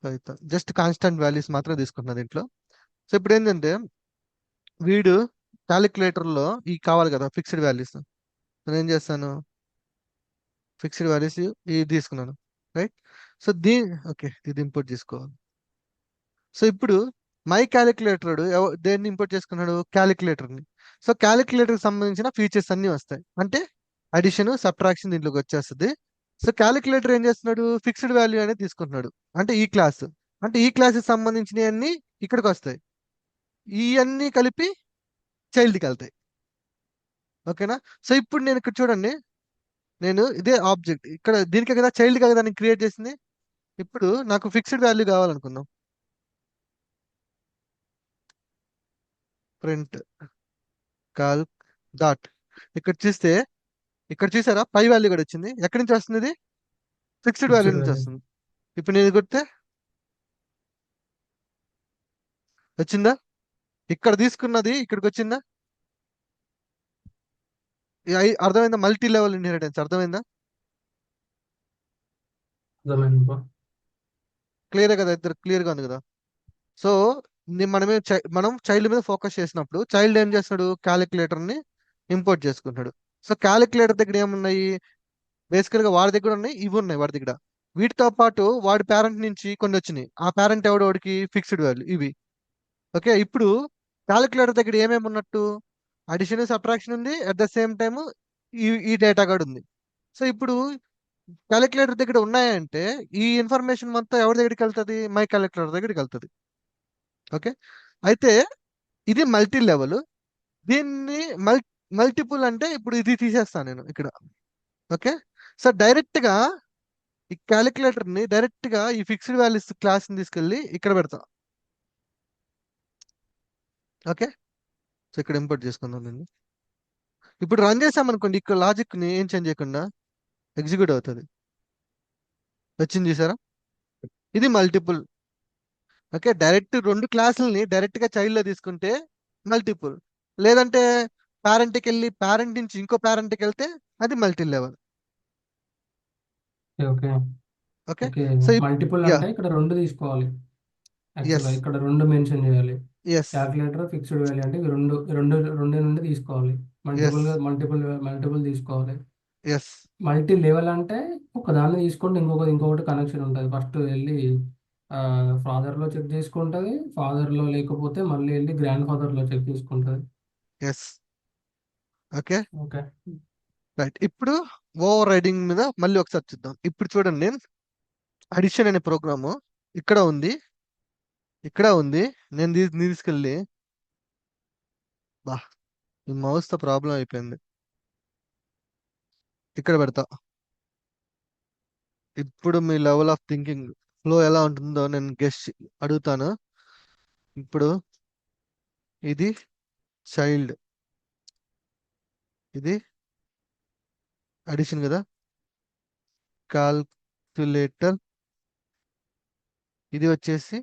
Python, just constant values మాత్రం తీసుకుంటున్నా దీంట్లో. సో ఇప్పుడు ఏంటంటే వీడు calculator లో ఈ కావాలి కదా ఫిక్స్డ్ వాల్యూస్. నేను ఏం చేస్తాను? ఫిక్స్డ్ వాల్యూస్ ఇది తీసుకున్నాను, రైట్. సో ఓకే, ఇది ఇంపోర్ట్ చేసుకోవాలి. సో ఇప్పుడు మై క్యాలిక్యులేటర్ దేన్ని ఇంపోర్ట్ చేసుకున్నాడు? క్యాలిక్యులేటర్ని. సో క్యాలిక్యులేటర్కి సంబంధించిన ఫీచర్స్ అన్నీ వస్తాయి, అంటే అడిషన్, సబ్ట్రాక్షన్ దీంట్లోకి వచ్చేస్తుంది. సో క్యాలిక్యులేటర్ ఏం చేస్తున్నాడు? ఫిక్స్డ్ వాల్యూ అనేది తీసుకుంటున్నాడు, అంటే ఈ క్లాస్. అంటే ఈ క్లాస్కి సంబంధించినవి అన్నీ ఇక్కడికి వస్తాయి, ఇవన్నీ కలిపి చైల్డ్కి వెళ్తాయి. ఓకేనా? సో ఇప్పుడు నేను ఇక్కడ చూడండి, నేను ఇదే ఆబ్జెక్ట్ ఇక్కడ దీనికే కదా చైల్డ్ కదా నేను క్రియేట్ చేసింది. ఇప్పుడు నాకు ఫిక్స్డ్ వాల్యూ కావాలనుకుందాం. ప్రింట్ కాల్ డాట్, ఇక్కడ చూస్తే, ఇక్కడ చూసారా పై వాల్యూ కూడా వచ్చింది. ఎక్కడి నుంచి వస్తుంది? ఇది ఫిక్స్డ్ వాల్యూ ఫిక్స్డ్ నుంచి వాల్యూ. వస్తుంది. ఇప్పుడు నేను ఇది కొడితే వచ్చిందా? ఇక్కడ తీసుకున్నది ఇక్కడికి వచ్చిందా? అర్థమైందా? మల్టీ లెవెల్ ఇన్హెరిటెన్స్ అర్థమైందా? అర్థమైంది బ్రో. క్లియర్ కదా? ఇద్దరు క్లియర్ గా ఉంది కదా? సో మనం చైల్డ్ మీద ఫోకస్ చేసినప్పుడు చైల్డ్ ఏం చేస్తాడు? క్యాలిక్యులేటర్ ని ఇంపోర్ట్ చేసుకుంటాడు. సో క్యాలిక్యులేటర్ దగ్గర ఏమున్నాయి? బేసికల్ గా వాడి దగ్గర ఉన్నాయి, ఇవి ఉన్నాయి వాడి దగ్గర. వీటితో పాటు వాడి పేరెంట్ నుంచి కొన్ని వచ్చినాయి. ఆ పేరెంట్ వాడికి ఫిక్స్డ్ వాల్యూ ఇవి. ఓకే, ఇప్పుడు క్యాలిక్యులేటర్ దగ్గర ఏమేమి ఉన్నట్టు? అడిషన్, సబ్ట్రాక్షన్ ఉంది, అట్ ద సేమ్ టైమ్ ఈ డేటా కూడా ఉంది. సో ఇప్పుడు క్యాలిక్యులేటర్ దగ్గర ఉన్నాయంటే ఈ ఇన్ఫర్మేషన్ మొత్తం ఎవరి దగ్గరికి వెళ్తుంది? మై క్యాలిక్యులేటర్ దగ్గరికి వెళ్తుంది. ఓకే, అయితే ఇది మల్టీ లెవెల్. దీన్ని మల్టిపుల్ అంటే ఇప్పుడు ఇది తీసేస్తాను నేను ఇక్కడ. ఓకే, సో డైరెక్ట్ గా ఈ క్యాలిక్యులేటర్ ని డైరెక్ట్ గా ఈ ఫిక్స్డ్ వాల్యూస్ క్లాస్ ని తీసుకెళ్ళి ఇక్కడ పెడతా. ఓకే, సో ఇక్కడ ఇంపోర్ట్ చేసుకుందాం దీన్ని. ఇప్పుడు రన్ చేసామనుకోండి, ఇక్కడ లాజిక్ ని ఏం చేంజ్ చేయకుండా ఎగ్జిక్యూట్ అవుతుంది. వచ్చింది చూసారా? ఇది మల్టిపుల్. ఓకే, డైరెక్ట్ రెండు క్లాసులని డైరెక్ట్ గా చైల్డ్ లో తీసుకుంటే మల్టిపుల్, లేదంటే పేరెంట్కి వెళ్ళి పేరెంట్ నుంచి ఇంకో పేరెంట్కి వెళ్తే అది multi level. Okay, okay, okay. So multiple yeah, అంటే ఇక్కడ రెండు తీసుకోవాలి. యాక్చువల్గా ఎస్, ఇక్కడ రెండు మెన్షన్ చేయాలి. ఎస్, క్యాల్కులేటర్, ఫిక్స్డ్ వాల్యూ అంటే ఇవి రెండు రెండు రెండు నుండి తీసుకోవాలి. ఎస్, మల్టిపుల్ తీసుకోవాలి. ఎస్, మల్టీ లెవెల్ అంటే ఒక దాన్ని తీసుకుంటే ఇంకొకటి కనెక్షన్ ఉంటుంది. ఫస్ట్ వెళ్ళి ఫాదర్లో చెక్ చేసుకుంటుంది. ఫాదర్లో లేకపోతే మళ్ళీ వెళ్ళి గ్రాండ్ ఫాదర్లో చెక్ చేసుకుంటుంది. ఎస్. Okay, okay. రైట్. ఇప్పుడు ఓవర్ రైడింగ్ మీద మళ్ళీ ఒకసారి చూద్దాం. ఇప్పుడు చూడండి, అడిషన్ అనే ప్రోగ్రాము ఇక్కడ ఉంది, ఇక్కడ ఉంది. నేను తీసుకెళ్ళి, బా, ఈ మౌస్ తో ప్రాబ్లం అయిపోయింది, ఇక్కడ పెడతా. ఇప్పుడు మీ లెవెల్ ఆఫ్ థింకింగ్ ఫ్లో ఎలా ఉంటుందో నేను గెస్ట్ అడుగుతాను. ఇప్పుడు ఇది చైల్డ్, ఇది అడిషన్ కదా. కాల్కులేటర్ ఇది వచ్చేసి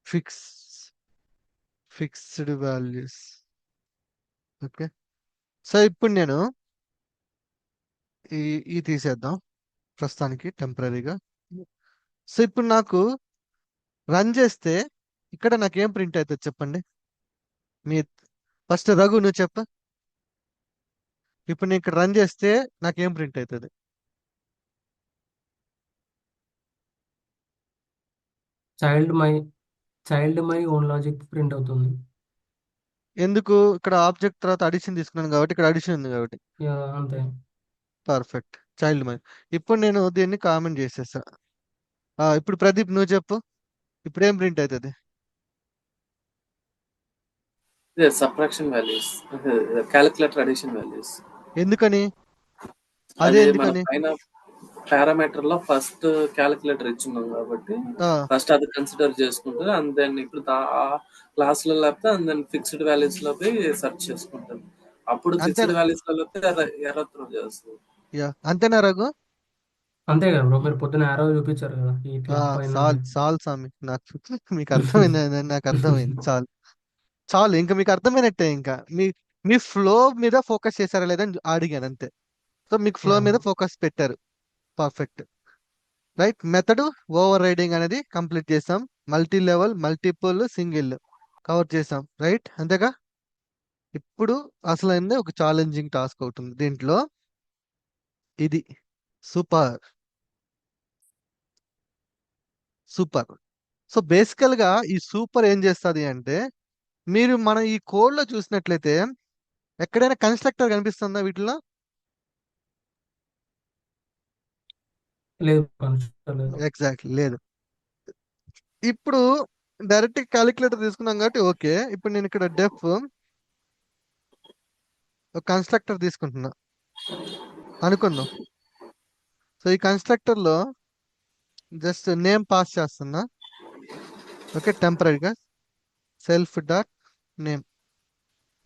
fix fixed values. Okay. So ఇప్పుడు నేను ఈ ఈ తీసేద్దాం ప్రస్తుతానికి టెంపరీగా. సో ఇప్పుడు నాకు రన్ చేస్తే ఇక్కడ నాకేం ప్రింట్ అవుతుంది చెప్పండి. మీ ఫస్ట్ రఘు నువ్వు చెప్ప. ఇప్పుడు నేను ఇక్కడ రన్ చేస్తే నాకేం ప్రింట్ అవుతుంది? Child my child my own logic print అవుతుంది. ఎందుకు? ఇక్కడ ఆబ్జెక్ట్ తర్వాత అడిషన్ తీసుకున్నాను కాబట్టి, ఇక్కడ అడిషన్ ఉంది కాబట్టి. యా, అంతే. పర్ఫెక్ట్. Child my. ఇప్పుడు నేను దీన్ని కామెంట్ చేసేసా. ఇప్పుడు ప్రదీప్ నువ్వు చెప్పు, ఇప్పుడు ఏం ప్రింట్ అవుతుంది? ఇదే subtraction values, calculator addition values. ఎందుకని? అదే అది మన ఎందుకని? పైన పారామీటర్ లో ఫస్ట్ క్యాలిక్యులేటర్ ఇచ్చున్నాం కాబట్టి ఆ, ఫస్ట్ అది కన్సిడర్ చేసుకుంటుంది. అండ్ దెన్ ఇప్పుడు ఆ క్లాస్ లో లేకపోతే అండ్ దెన్ ఫిక్స్డ్ వాల్యూస్ లో పోయి సెర్చ్ చేసుకుంటుంది. అప్పుడు ఫిక్స్డ్ అంతేనా? వాల్యూస్ లో ఎర్రర్ త్రో చేస్తుంది. యా, అంతేనా రఘు? అంతే కదా బ్రో, మీరు పొద్దున ఆరో చూపించారు కదా ఇట్లా పైన. చాలు స్వామి, నాకు మీకు అర్థమైంది, నాకు అర్థమైంది. చాలు చాలు, ఇంకా మీకు అర్థమైనట్టే. ఇంకా మీ మీ ఫ్లో మీద ఫోకస్ చేశారా లేదని అడిగాను అంతే. సో మీకు ఫ్లో యా మీద బ్రో. ఫోకస్ పెట్టారు. Perfect. Right. Method over riding అనేది కంప్లీట్ చేసాం. Multi level, multiple, single cover చేసాం. రైట్, అంతేగా? ఇప్పుడు అసలైంది ఒక ఛాలెంజింగ్ టాస్క్ అవుతుంది దీంట్లో. ఇది సూపర్ సూపర్. సో బేసికల్ గా ఈ సూపర్ ఏం చేస్తుంది అంటే, మీరు మన ఈ కోడ్ లో చూసినట్లయితే ఎక్కడైనా కన్స్ట్రక్టర్ కనిపిస్తుందా వీటిలో? లేదు, కనిపించలేదు. ఎగ్జాక్ట్లీ లేదు. ఇప్పుడు డైరెక్ట్ క్యాలిక్యులేటర్ తీసుకున్నాం కాబట్టి ఓకే. ఇప్పుడు నేను ఇక్కడ డెఫ్ కన్స్ట్రక్టర్ తీసుకుంటున్నా అనుకుందాం. సో ఈ కన్స్ట్రక్టర్ లో జస్ట్ నేమ్ పాస్ చేస్తున్నా. ఓకే, టెంపరీగా self dot name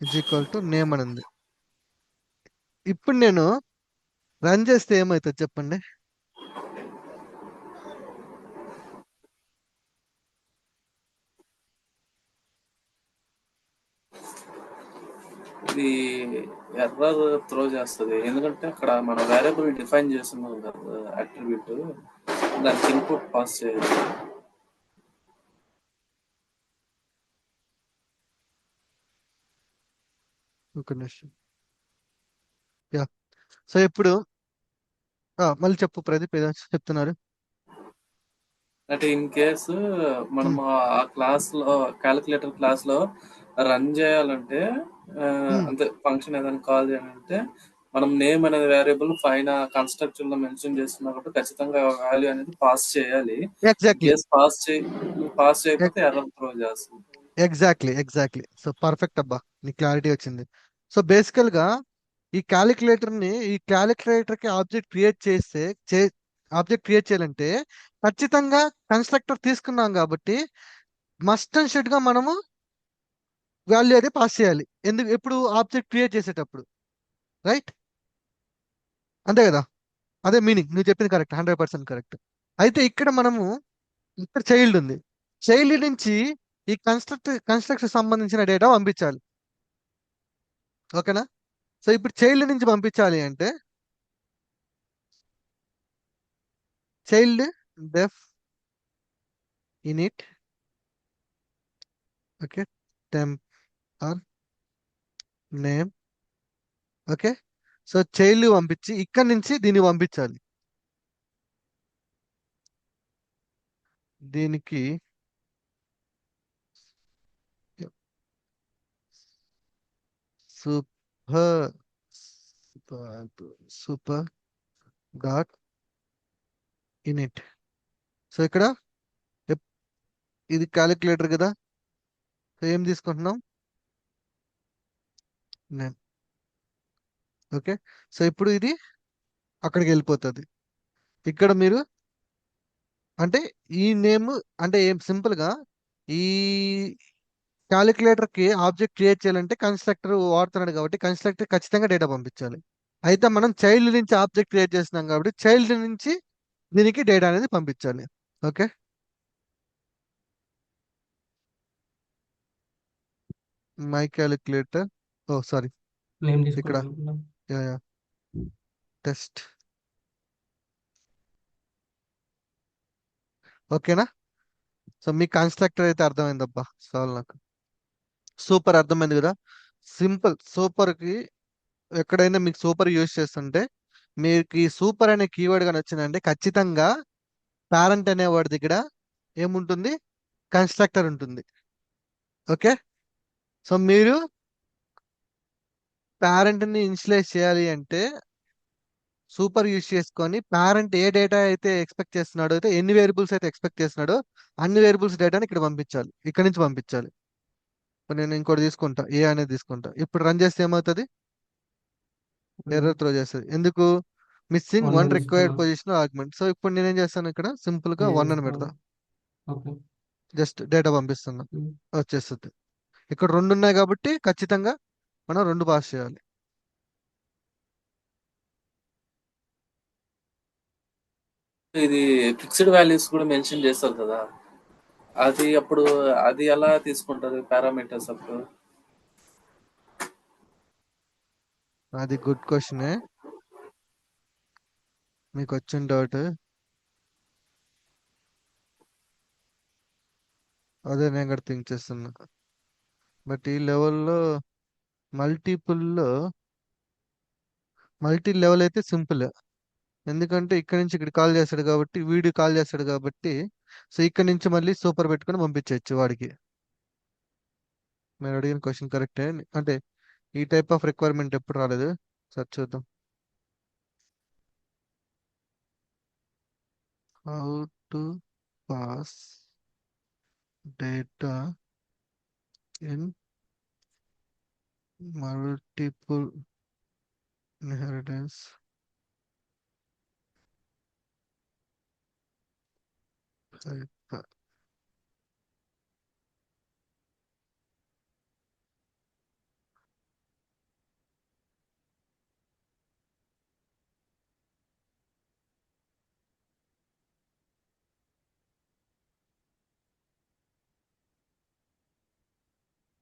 is equal to name అని ఉంది. ఇప్పుడు నేను రన్ చేస్తే ఏమవుతుంది చెప్పండి? ఇది ఎర్రర్ త్రో చేస్తుంది. ఎందుకంటే అక్కడ మన వేరియబుల్ డిఫైన్ చేస్తున్నాం కదా అట్రిబ్యూట్, దానికి ఇన్పుట్ పాస్ చేయాలి. ఒక నిమిషం. యా. సో ఇప్పుడు మళ్ళీ చెప్పు ప్రదీప్, ఏదో చెప్తున్నారు. అంటే ఇన్ కేసు మనం ఉమ్, ఆ క్లాస్ లో క్యాలిక్యులేటర్ క్లాస్ లో రన్ చేయాలంటే ఉమ్, అంటే ఫంక్షన్ ఏదైనా కాల్ చేయాలంటే మనం నేమ్ అనేది వేరియబుల్ పైన కన్స్ట్రక్టర్ లో మెన్షన్ చేస్తున్నా కాబట్టి ఖచ్చితంగా వాల్యూ అనేది పాస్ చేయాలి. ఇన్ ఎగ్జాక్ట్లీ కేస్ పాస్ చేయకపోతే ఎర్రర్ త్రో చేస్తుంది. ఎగ్జాక్ట్లీ. సో పర్ఫెక్ట్ అబ్బా, నీ క్లారిటీ వచ్చింది. సో బేసికల్ గా ఈ క్యాలిక్యులేటర్ కి ఆబ్జెక్ట్ క్రియేట్ ఆబ్జెక్ట్ క్రియేట్ చేయాలంటే ఖచ్చితంగా కన్స్ట్రక్టర్ తీసుకున్నాం కాబట్టి మస్ట్ అండ్ షుడ్ గా మనము వాల్యూ అయితే పాస్ చేయాలి. ఎప్పుడు ఆబ్జెక్ట్ క్రియేట్ చేసేటప్పుడు. రైట్, అంతే కదా? అదే మీనింగ్, నువ్వు చెప్పింది కరెక్ట్, 100% కరెక్ట్. అయితే ఇక్కడ మనము ఇక్కడ చైల్డ్ ఉంది. చైల్డ్ నుంచి ఈ కన్స్ట్రక్ట్ సంబంధించిన డేటా పంపించాలి. ఓకేనా? సో ఇప్పుడు చైల్డ్ నుంచి పంపించాలి అంటే child def init, okay, temp or name. Okay. So child పంపించి ఇక్కడ నుంచి దీన్ని పంపించాలి. దీనికి super super dot init. So ఇక్కడ ఎప్- ఇది క్యాలిక్యులేటర్ కదా. సో ఏం తీసుకుంటున్నాం? నేమ్. ఓకే. సో ఇప్పుడు ఇది అక్కడికి వెళ్ళిపోతుంది. ఇక్కడ మీరు అంటే ఈ నేమ్ అంటే ఏం సింపుల్ గా ఈ క్యాలిక్యులేటర్ కి ఆబ్జెక్ట్ క్రియేట్ చేయాలంటే కన్స్ట్రక్టర్ వాడుతున్నాడు కాబట్టి కన్స్ట్రక్టర్ ఖచ్చితంగా డేటా పంపించాలి. అయితే మనం చైల్డ్ నుంచి ఆబ్జెక్ట్ క్రియేట్ చేస్తున్నాం కాబట్టి చైల్డ్ నుంచి దీనికి డేటా అనేది పంపించాలి. Okay, my calculator, oh sorry, name ఇక్కడ తీసుకున్నాను. టెస్ట్. ఓకేనా? సో మీ కన్స్ట్రక్టర్ అయితే అర్థమైందబ్బా, చాలు నాకు. సూపర్ అర్థమైంది కదా. సింపుల్. సూపర్ కి ఎక్కడైనా మీకు సూపర్ యూజ్ చేస్తుంటే మీకు ఈ సూపర్ అనే కీవర్డ్ కానీ వచ్చిందంటే ఖచ్చితంగా పేరెంట్ అనే వర్డ్ దగ్గర ఏముంటుంది, కన్స్ట్రక్టర్ ఉంటుంది. ఓకే, సో మీరు పేరెంట్ ని ఇనిషియలైజ్ చేయాలి అంటే సూపర్ యూజ్ చేసుకొని పేరెంట్ ఏ డేటా అయితే ఎక్స్పెక్ట్ చేస్తున్నాడో, అయితే ఎన్ని వేరియబుల్స్ అయితే ఎక్స్పెక్ట్ చేస్తున్నాడో అన్ని వేరియబుల్స్ డేటాని ఇక్కడ పంపించాలి, ఇక్కడ నుంచి పంపించాలి. ఇప్పుడు నేను ఇంకోటి తీసుకుంటా, ఏ అనేది తీసుకుంటా. ఇప్పుడు రన్ చేస్తే ఏమవుతుంది, ఎర్రర్ త్రో చేస్తుంది. ఎందుకు? మిస్సింగ్ వన్ వన్ రిక్వైర్డ్ తీసుకున్నాను. Position argument. సో ఇప్పుడు నేనేం చేస్తాను, ఇక్కడ సింపుల్ గా ఏ 1 అని పెడతా, తీసుకున్నాను. ఓకే. జస్ట్ డేటా పంపిస్తున్నా, ఉమ్. వచ్చేస్తుంది. ఇక్కడ 2 ఉన్నాయి కాబట్టి ఖచ్చితంగా మనం 2 పాస్ చేయాలి. ఇది ఫిక్స్డ్ వాల్యూస్ కూడా మెన్షన్ చేస్తారు కదా, అది అప్పుడు అది ఎలా తీసుకుంటది పారామీటర్స్ అప్పుడు? అది గుడ్ క్వశ్చనే, మీకు వచ్చిన డౌట్ అదే నేను కూడా థింక్ చేస్తున్నా. బట్ ఈ లెవెల్లో మల్టిపుల్లో మల్టీ లెవెల్ అయితే సింపుల్. ఎందుకంటే ఇక్కడ నుంచి ఇక్కడ కాల్ చేస్తాడు కాబట్టి, వీడియో కాల్ చేస్తాడు కాబట్టి, సో ఇక్కడ నుంచి మళ్ళీ సూపర్ పెట్టుకొని పంపించవచ్చు వాడికి. మీరు అడిగిన క్వశ్చన్ కరెక్టే. అంటే ఈ టైప్ ఆఫ్ రిక్వైర్మెంట్ ఎప్పుడు రాలేదు. సార్ చూద్దాం. How to pass data in multiple inheritance type.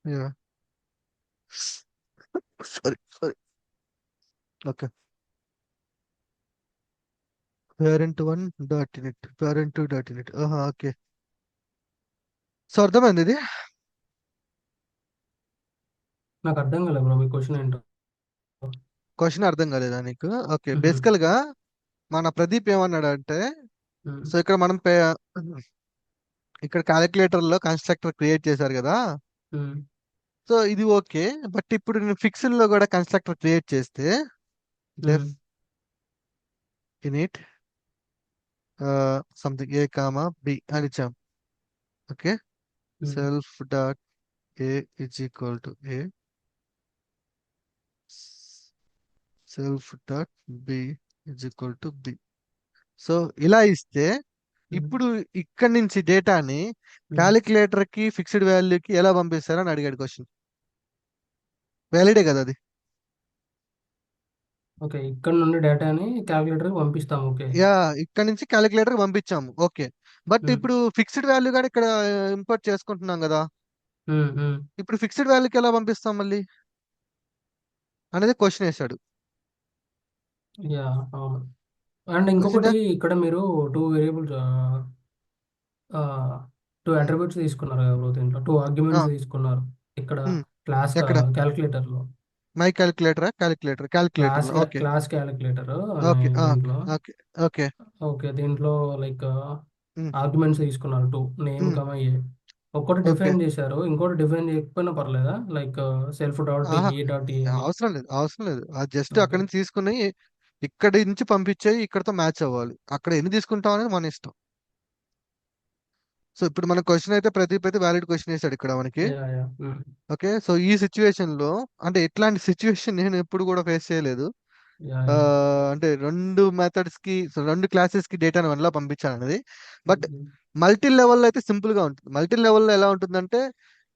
Yeah, sorry sorry. Okay, parent1.init, parent2.init. Okay, so అర్థమైంది ఇది. నాకు అర్థం కాలేదు బ్రో, మీ క్వశ్చన్ ఏంటో. క్వశ్చన్ అర్థం కాలేదా నీకు? ఓకే, ఉహు. బేసికల్ గా మన ప్రదీప్ ఏమన్నాడు అంటే, ఉమ్. సో ఇక్కడ మనం ఇక్కడ క్యాలిక్యులేటర్ లో కన్స్ట్రక్టర్ క్రియేట్ చేశారు కదా, ఉమ్. సో ఇది ఓకే. బట్ ఇప్పుడు నేను ఫిక్స్డ్ లో కూడా కన్స్ట్రక్టర్ క్రియేట్ చేస్తే um. Left init something A comma B అని ఇచ్చాం. Okay, um. Self dot A is equal to A, self dot B is equal to B. So ఇలా ఇస్తే ఉమ్. ఇప్పుడు ఇక్కడి నుంచి డేటాని ఉమ్. క్యాలిక్యులేటర్ కి ఫిక్స్డ్ వాల్యూకి ఎలా పంపిస్తారని అడిగాడు క్వశ్చన్. వ్యాలిడే కదా అది. ఓకే, ఇక్కడ నుండి డేటాని క్యాలిక్యులేటర్కి పంపిస్తాం. ఓకే. యా, ఇక్కడ నుంచి క్యాలిక్యులేటర్ పంపించాము. ఓకే, బట్ ఉమ్. ఇప్పుడు ఫిక్స్డ్ వాల్యూ కూడా ఇక్కడ ఇంపోర్ట్ చేసుకుంటున్నాం కదా, ఉమ్. ఉమ్. ఇప్పుడు ఫిక్స్డ్ వాల్యూకి ఎలా పంపిస్తాం మళ్ళీ అనేది క్వశ్చన్ వేశాడు. యా, అవును. అండ్ వచ్చిందా? ఇంకొకటి, ఇక్కడ మీరు టూ వేరియబుల్స్, టూ అట్రిబ్యూట్స్ తీసుకున్నారు కదా బ్రో, దీంట్లో టూ ఆర్గ్యుమెంట్స్ తీసుకున్నారు ఇక్కడ ఉమ్, క్లాస్ ఎక్కడ? క్యాలిక్యులేటర్లో. మై క్యాలిక్యులేటరా, క్యాలిక్యులేటర్ లో. ఓకే క్లాస్ క్యాలిక్యులేటర్ అనే ఓకే దీంట్లో. Okay okay. ఓకే, దీంట్లో లైక్ ఉమ్, ఆర్గ్యుమెంట్స్ తీసుకున్నారు టూ, నేమ్ ఉమ్, కమ ఏ. ఒకటి ఓకే. డిఫైన్ చేశారు, ఇంకోటి డిఫైన్ చేయకపోయినా పర్లేదా? లైక్ సెల్ఫ్ డాట్ ఆహా, ఏ డాట్ ఏ అని. అవసరం లేదు, అవసరం లేదు. అది జస్ట్ ఓకే. అక్కడి నుంచి తీసుకుని ఇక్కడి నుంచి పంపించేవి ఇక్కడతో మ్యాచ్ అవ్వాలి. అక్కడ ఎన్ని తీసుకుంటాం అనేది మన ఇష్టం. సో ఇప్పుడు మన క్వశ్చన్ అయితే ప్రదీప్ అయితే వ్యాలిడ్ క్వశ్చన్ వేసాడు ఇక్కడ మనకి. Yeah yeah. ఓకే, సో ఈ సిచ్యువేషన్ లో అంటే ఇట్లాంటి సిచ్యువేషన్ నేను ఎప్పుడు కూడా ఫేస్ చేయలేదు. యా ఆ, యా. అంటే రెండు మెథడ్స్ కి, so రెండు క్లాసెస్ కి డేటాను వన్లా పంపించాను అనేది. బట్ మల్టీ లెవెల్లో అయితే సింపుల్ గా ఉంటుంది. మల్టీ లెవెల్లో ఎలా ఉంటుందంటే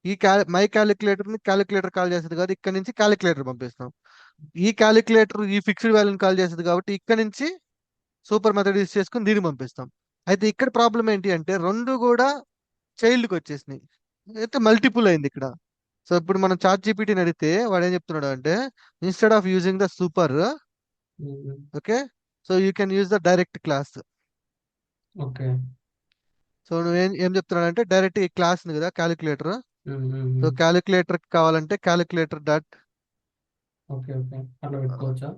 ఈ మై క్యాలిక్యులేటర్ ని క్యాలిక్యులేటర్ కాల్ చేస్తుంది కాబట్టి ఇక్కడ నుంచి క్యాలిక్యులేటర్ పంపిస్తాం. ఈ క్యాలిక్యులేటర్ ఈ ఫిక్స్డ్ వాల్యూని కాల్ చేస్తుంది కాబట్టి ఇక్కడ నుంచి సూపర్ మెథడ్ యూస్ చేసుకుని దీన్ని పంపిస్తాం. అయితే ఇక్కడ ప్రాబ్లం ఏంటి అంటే రెండు కూడా చైల్డ్కి వచ్చేసినాయి, అయితే మల్టిపుల్ అయింది ఇక్కడ. సో ఇప్పుడు మనం చాట్ జీపీటీని అడిగితే వాడు ఏం చెప్తున్నాడు అంటే instead of using the super, okay, so you can use the direct class. Okay. So నువ్వేం ఏం చెప్తున్నాడు అంటే డైరెక్ట్ ఈ క్లాస్ ఉంది కదా క్యాలిక్యులేటర్, సో క్యాలిక్యులేటర్ కావాలంటే క్యాలిక్యులేటర్ డాట్ ఓకే. ఓకే. అట్లా పెట్టుకోవచ్చా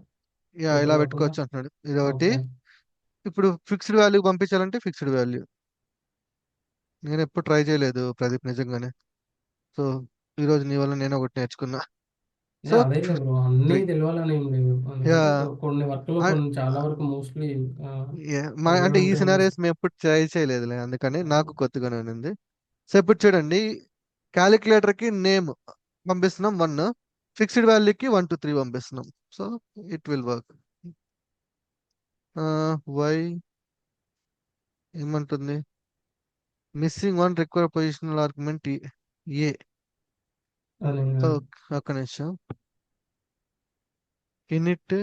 ఇలా సూపర్ కాకుండా? పెట్టుకోవచ్చు అంటున్నాడు. ఇది ఒకటి. ఓకే. ఇప్పుడు ఫిక్స్డ్ వాల్యూ పంపించాలంటే ఫిక్స్డ్ వాల్యూ. నేను ఎప్పుడు ట్రై చేయలేదు ప్రదీప్ నిజంగానే. సో ఈరోజు నీ వల్ల నేను ఒకటి నేర్చుకున్నా. సో అదేలే బ్రో, అన్నీ 3. తెలియాలని ఏం లేదు. యా ఎందుకంటే కొన్ని వర్క్లో కొన్ని చాలా వరకు మోస్ట్లీ అంటే తెలియడం ఈ ఫేమస్. సినారియోస్ మేము ఎప్పుడు ట్రై చేయలేదులే, అందుకని నాకు కొత్తగానే ఉంది. సో ఇప్పుడు చూడండి, క్యాలిక్యులేటర్ కి నేమ్ పంపిస్తున్నాం 1, ఫిక్స్డ్ వాల్యూకి 1 2 3 పంపిస్తున్నాం. So it will work. Why ఏమంటుంది, missing 1 require positional argument A. అని సో ఒక్క నిమిషం, ఇనిట్